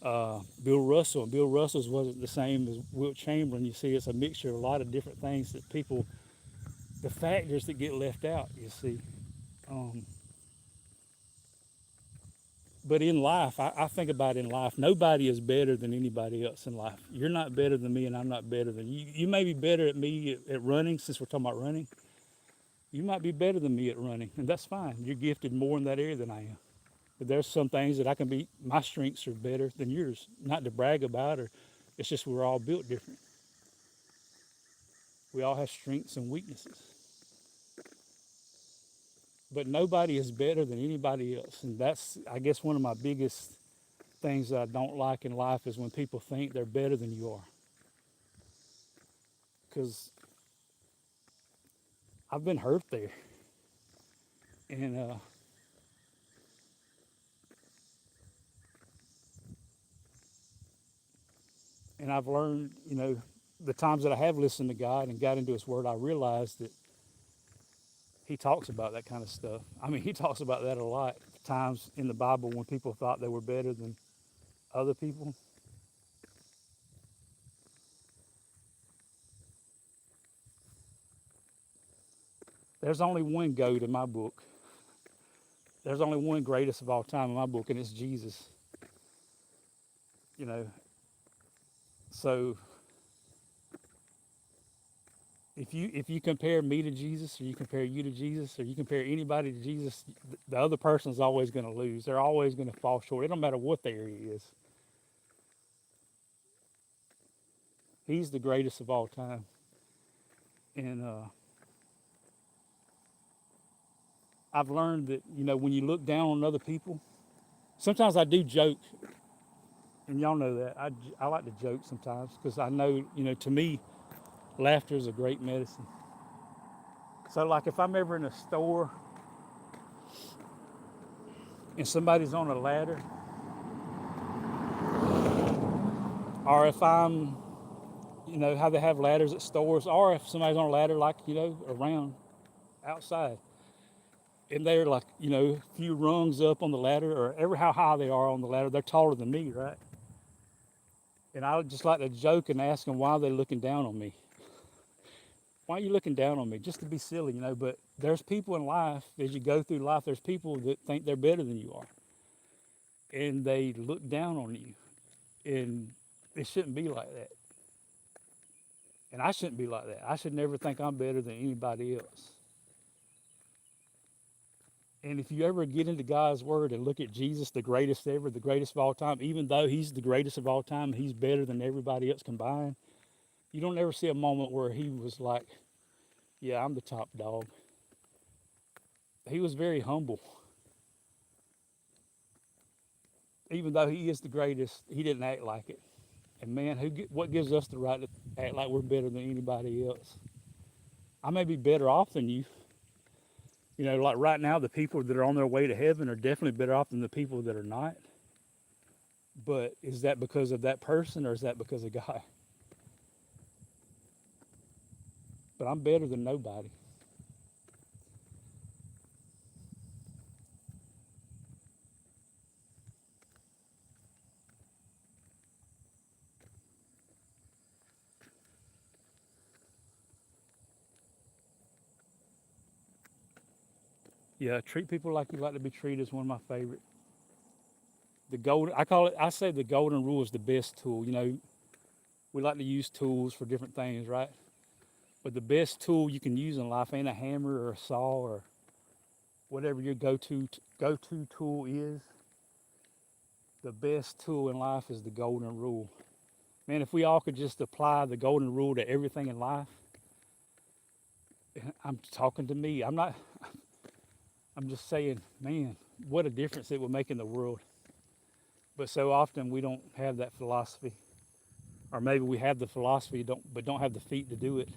Bill Russell. And Bill Russell's wasn't the same as Wilt Chamberlain. You see, it's a mixture of a lot of different things that the factors that get left out, you see. But in life, I think about in life, nobody is better than anybody else in life. You're not better than me, and I'm not better than you. You may be better at me at running, since we're talking about running. You might be better than me at running, and that's fine. You're gifted more in that area than I am. But there's some things that my strengths are better than yours. Not to brag about, or it's just we're all built different. We all have strengths and weaknesses. But nobody is better than anybody else. And that's, I guess, one of my biggest things that I don't like in life is when people think they're better than you are. Because I've been hurt there. And I've learned, the times that I have listened to God and got into His Word, I realized that He talks about that kind of stuff. I mean, He talks about that a lot. Times in the Bible when people thought they were better than other people. There's only one GOAT in my book. There's only one greatest of all time in my book, and it's Jesus. So if you compare me to Jesus, or you compare you to Jesus, or you compare anybody to Jesus, the other person's always going to lose. They're always going to fall short. It don't matter what the area is. He's the greatest of all time. And I've learned that, when you look down on other people, sometimes I do joke, and y'all know that. I like to joke sometimes because I know, to me, laughter is a great medicine. So, like, if I'm ever in a store and somebody's on a ladder, or if I'm, how they have ladders at stores, or if somebody's on a ladder, like, around outside, and they're like, a few rungs up on the ladder, or ever how high they are on the ladder, they're taller than me, right? And I would just like to joke and ask them why they're looking down on me. Why are you looking down on me? Just to be silly, but there's people in life, as you go through life, there's people that think they're better than you are. And they look down on you. And it shouldn't be like that. And I shouldn't be like that. I should never think I'm better than anybody else. And if you ever get into God's word and look at Jesus, the greatest ever, the greatest of all time, even though he's the greatest of all time, he's better than everybody else combined. You don't ever see a moment where he was like, yeah, I'm the top dog. He was very humble. Even though he is the greatest, he didn't act like it. And man, what gives us the right to act like we're better than anybody else? I may be better off than you. Like right now, the people that are on their way to heaven are definitely better off than the people that are not. But is that because of that person, or is that because of God? But I'm better than nobody. Yeah, treat people like you like to be treated is one of my favorite. I say the golden rule is the best tool. We like to use tools for different things, right? But the best tool you can use in life ain't a hammer or a saw or whatever your go-to tool is. The best tool in life is the golden rule. Man, if we all could just apply the golden rule to everything in life, I'm talking to me. I'm just saying, man, what a difference it would make in the world. But so often we don't have that philosophy. Or maybe we have the philosophy, but don't have the feet to do it.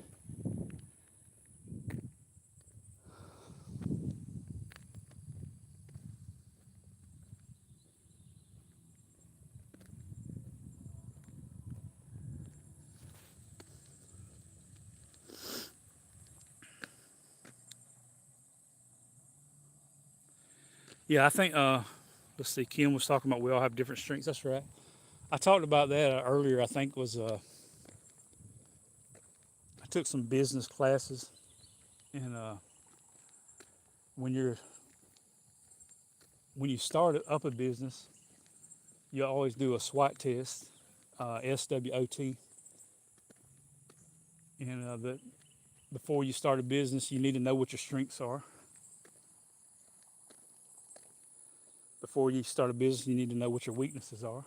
Yeah, I think, let's see, Kim was talking about we all have different strengths. That's right. I talked about that earlier. I think was I took some business classes, and when you're when you start up a business, you always do a SWOT test, SWOT, and before you start a business, you need to know what your strengths are. Before you start a business, you need to know what your weaknesses are.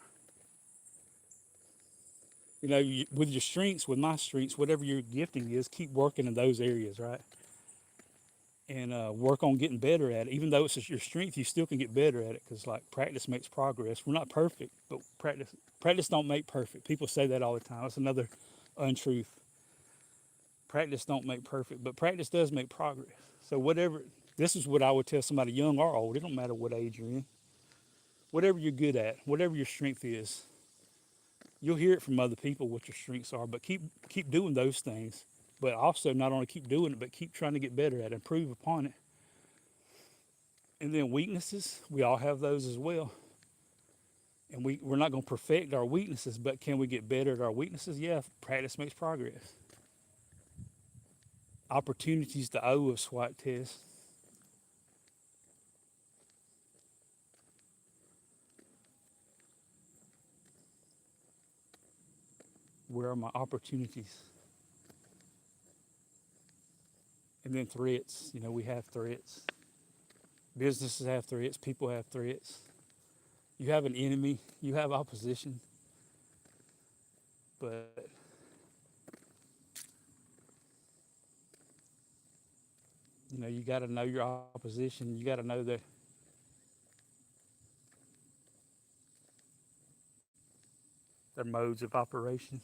With your strengths, with my strengths, whatever your gifting is, keep working in those areas, right? And work on getting better at it. Even though it's just your strength, you still can get better at it because, like, practice makes progress. We're not perfect, but practice don't make perfect. People say that all the time. It's another untruth. Practice don't make perfect, but practice does make progress. So this is what I would tell somebody young or old. It don't matter what age you're in. Whatever you're good at, whatever your strength is, you'll hear it from other people what your strengths are. But keep doing those things. But also not only keep doing it, but keep trying to get better at it, improve upon it. And then weaknesses, we all have those as well. And we're not going to perfect our weaknesses, but can we get better at our weaknesses? Yeah, practice makes progress. Opportunities, the O of SWOT test. Where are my opportunities? And then threats. You know, we have threats. Businesses have threats. People have threats. You have an enemy. You have opposition. But you know, you got to know your opposition. You got to know their modes of operation.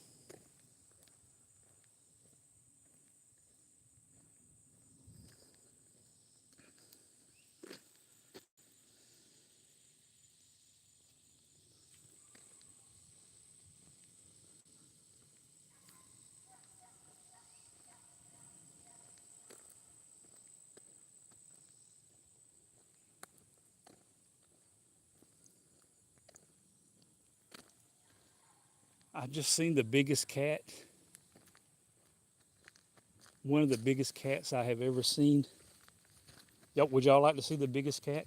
I just seen the biggest cat, one of the biggest cats I have ever seen. Would y'all like to see the biggest cat?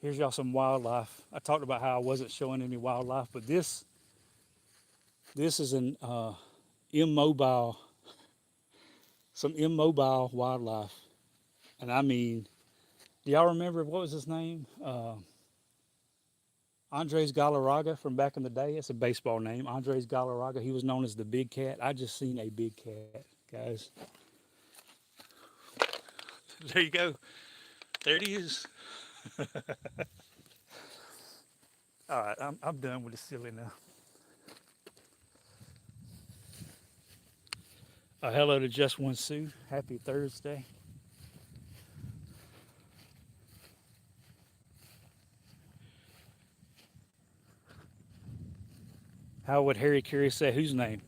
Here's y'all some wildlife. I talked about how I wasn't showing any wildlife, but this is an immobile, some immobile wildlife, and I mean, do y'all remember what was his name? Andres Galarraga from back in the day. It's a baseball name. Andres Galarraga. He was known as the Big Cat. I just seen a big cat, guys. There you go. There it is. All right, I'm done with the silly now. Hello to Just One Sue. Happy Thursday. How would Harry Carey say whose name?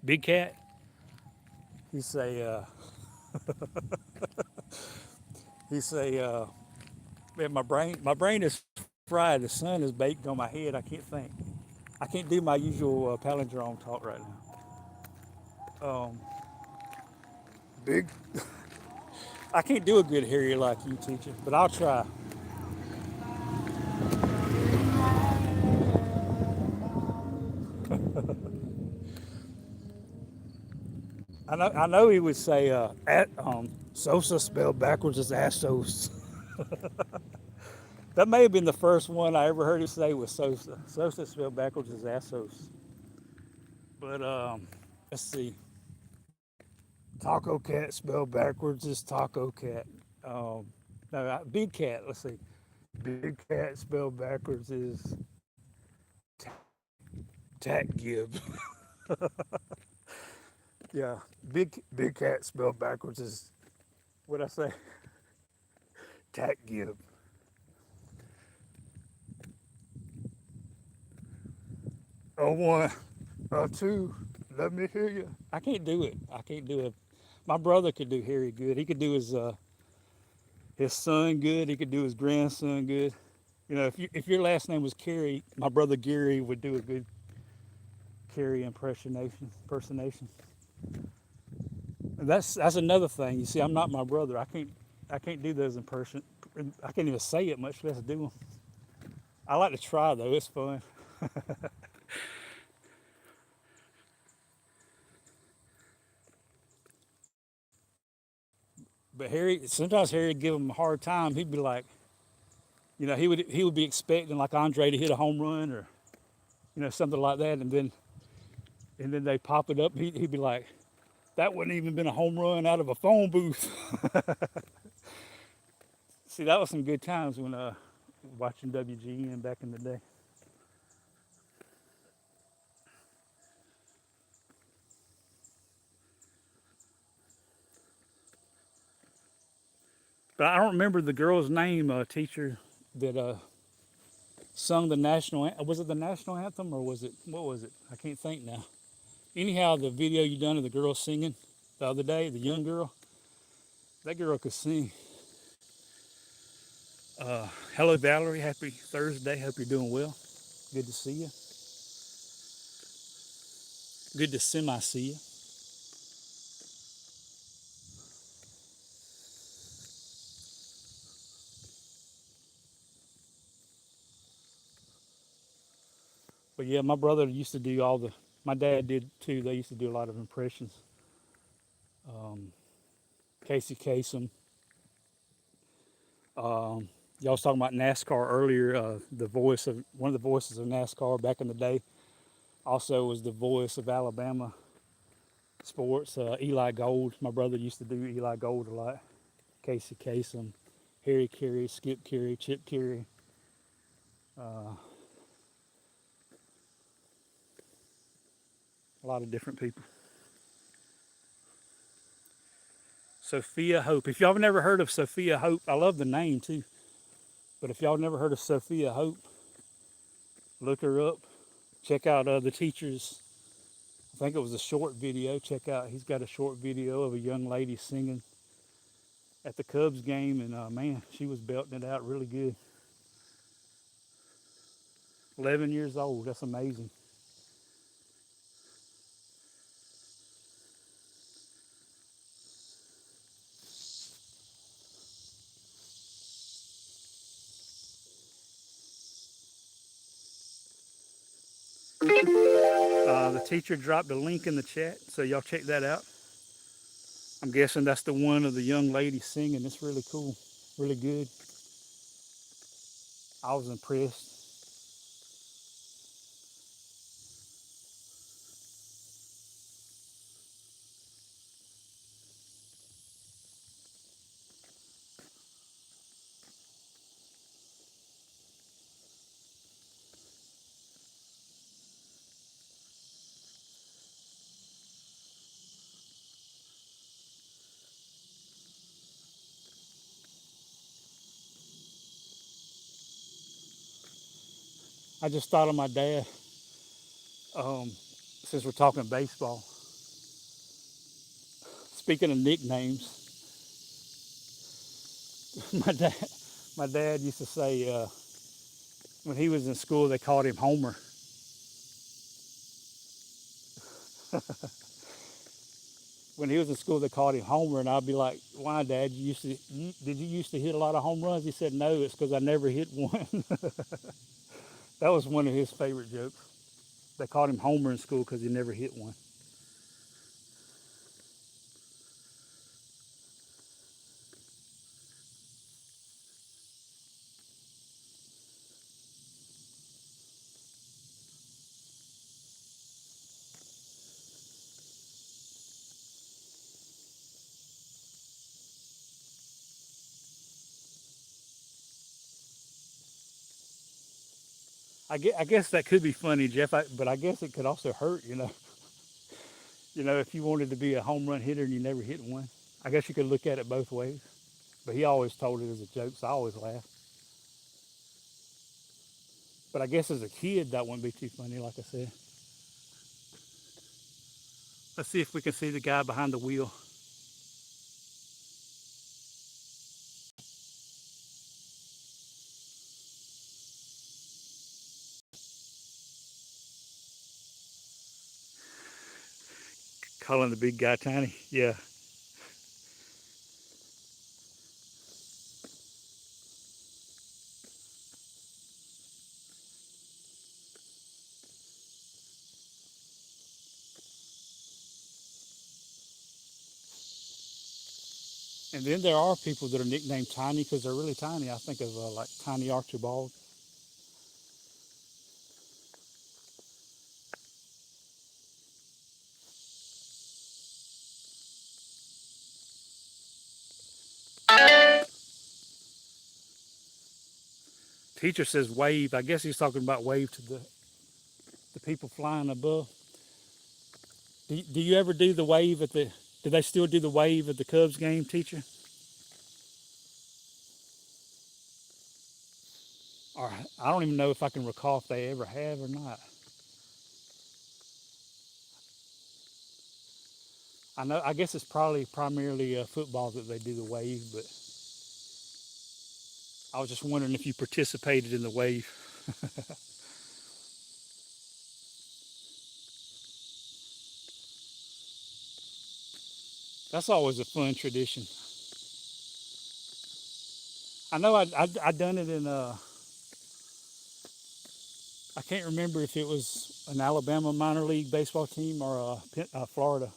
Big Cat? He say, man, my brain is fried. The sun is baked on my head. I can't think. I can't do my usual palindrome talk right now. Big. I can't do a good Harry like you, teacher, but I'll try. I know he would say, Sosa spelled backwards is Assos. That may have been the first one I ever heard him say was Sosa. Sosa spelled backwards is Assos. But let's see. Taco Cat spelled backwards is Taco Cat. No, Big Cat. Let's see. Big Cat spelled backwards is Tack Gib. Yeah, Big Cat spelled backwards is what I say. Tack Gib. Oh one, oh two. Let me hear you. I can't do it. I can't do it. My brother could do Harry good. He could do his son good. He could do his grandson good. You know, if your last name was Carey, my brother Gary would do a good Carey impersonation. And that's another thing. You see, I'm not my brother. I can't do those impression. I can't even say it, much less do them. I like to try though. It's fun. But sometimes Harry would give him a hard time. He'd be like, he would be expecting like Andre to hit a home run or something like that, and then they pop it up. He'd be like, that wouldn't even been a home run out of a phone booth. See, that was some good times when watching WGN back in the day. But I don't remember the girl's name, teacher, that sung the was it the national anthem or what was it? I can't think now. Anyhow, the video you done of the girl singing the other day, the young girl, that girl could sing. Hello, Valerie. Happy Thursday. Hope you're doing well. Good to see you. Good to semi-see you. But yeah, my brother used to do all the My dad did too. They used to do a lot of impressions. Casey Kasem. Y'all was talking about NASCAR earlier. The voice of one of the voices of NASCAR back in the day also was the voice of Alabama sports. Eli Gold. My brother used to do Eli Gold a lot. Casey Kasem, Harry Carey, Skip Carey, Chip Carey. Uh, a lot of different people. Sophia Hope. If y'all have never heard of Sophia Hope, I love the name too. But if y'all never heard of Sophia Hope, look her up. Check out the teacher's. I think it was a short video. Check out. He's got a short video of a young lady singing at the Cubs game, and man, she was belting it out really good. 11 years old. That's amazing. The teacher dropped a link in the chat, so y'all check that out. I'm guessing that's the one of the young ladies singing. It's really cool, really good. I was impressed. I just thought of my dad. Since we're talking baseball, speaking of nicknames, my dad, my dad used to say when he was in school they called him Homer. When he was in school they called him Homer, and I'd be like, "Why, Dad? Did you used to hit a lot of home runs?" He said, "No, it's because I never hit one." That was one of his favorite jokes. They called him Homer in school because he never hit one. I guess that could be funny, Jeff, but I guess it could also hurt. If you wanted to be a home run hitter and you never hit one, I guess you could look at it both ways. But he always told it as a joke, so I always laughed. But I guess as a kid, that wouldn't be too funny, like I said. Let's see if we can see the guy behind the wheel. Calling the big guy tiny. Yeah. And then there are people that are nicknamed Tiny because they're really tiny. I think of like Tiny Archibald. Teacher says wave. I guess he's talking about wave to the people flying above. Do you ever do the wave at the? Do they still do the wave at the Cubs game, teacher? Or I don't even know if I can recall if they ever have or not. I know. I guess it's probably primarily football that they do the wave, but I was just wondering if you participated in the wave. That's always a fun tradition. I know I done it in I can't remember if it was an Alabama minor league baseball team or a Florida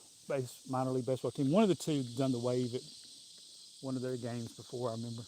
minor league baseball team. One of the two done the wave at one of their games before, I remember.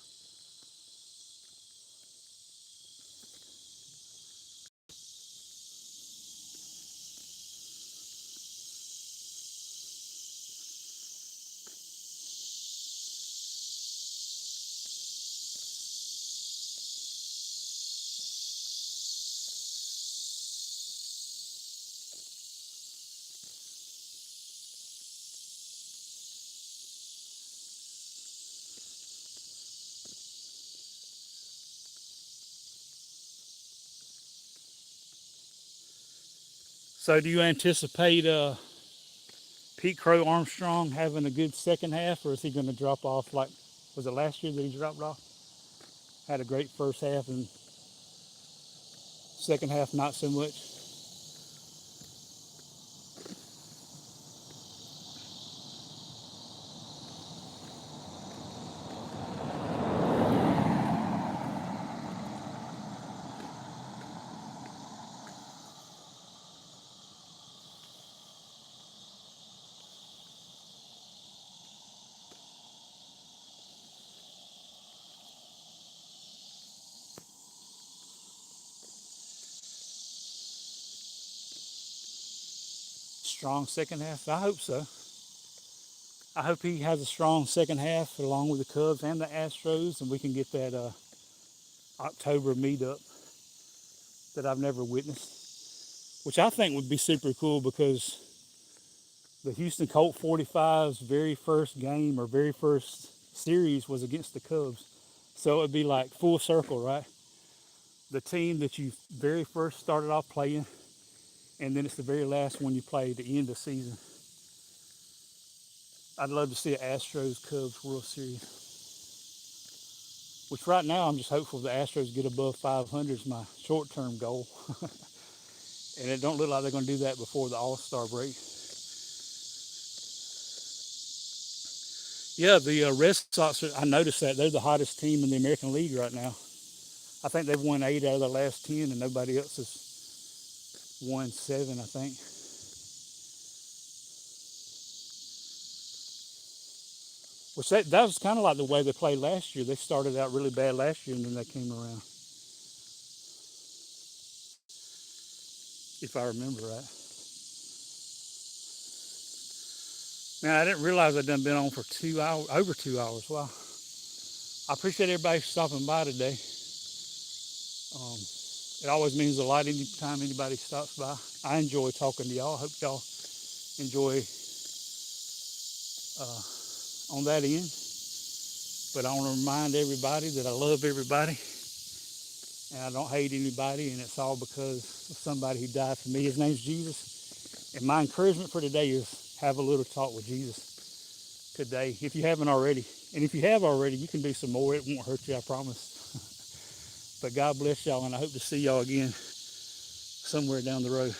So, do you anticipate Pete Crow Armstrong having a good second half, or is he going to drop off like was it last year that he dropped off? Had a great first half and second half not so much. Strong second half. I hope so. I hope he has a strong second half along with the Cubs and the Astros, and we can get that October meetup that I've never witnessed, which I think would be super cool because the Houston Colt 45's very first game or very first series was against the Cubs. So it would be like full circle, right? The team that you very first started off playing, and then it's the very last one you play to end the season. I'd love to see an Astros Cubs World Series, which right now I'm just hopeful the Astros get above 500 is my short term goal. And it don't look like they're going to do that before the All Star break. Yeah, the Red Sox, I noticed that they're the hottest team in the American League right now. I think they've won 8 out of the last 10, and nobody else has won 7, I think. Which that was kind of like the way they played last year. They started out really bad last year, and then they came around, if I remember right. Man, I didn't realize I'd done been on for 2 hours, over 2 hours. Wow. I appreciate everybody stopping by today. Um, it always means a lot anytime anybody stops by. I enjoy talking to y'all. I hope y'all enjoy on that end. But I want to remind everybody that I love everybody and I don't hate anybody, and it's all because of somebody who died for me. His name's Jesus. And my encouragement for today is have a little talk with Jesus today if you haven't already. And if you have already, you can do some more. It won't hurt you, I promise. But God bless y'all, and I hope to see y'all again somewhere down the road.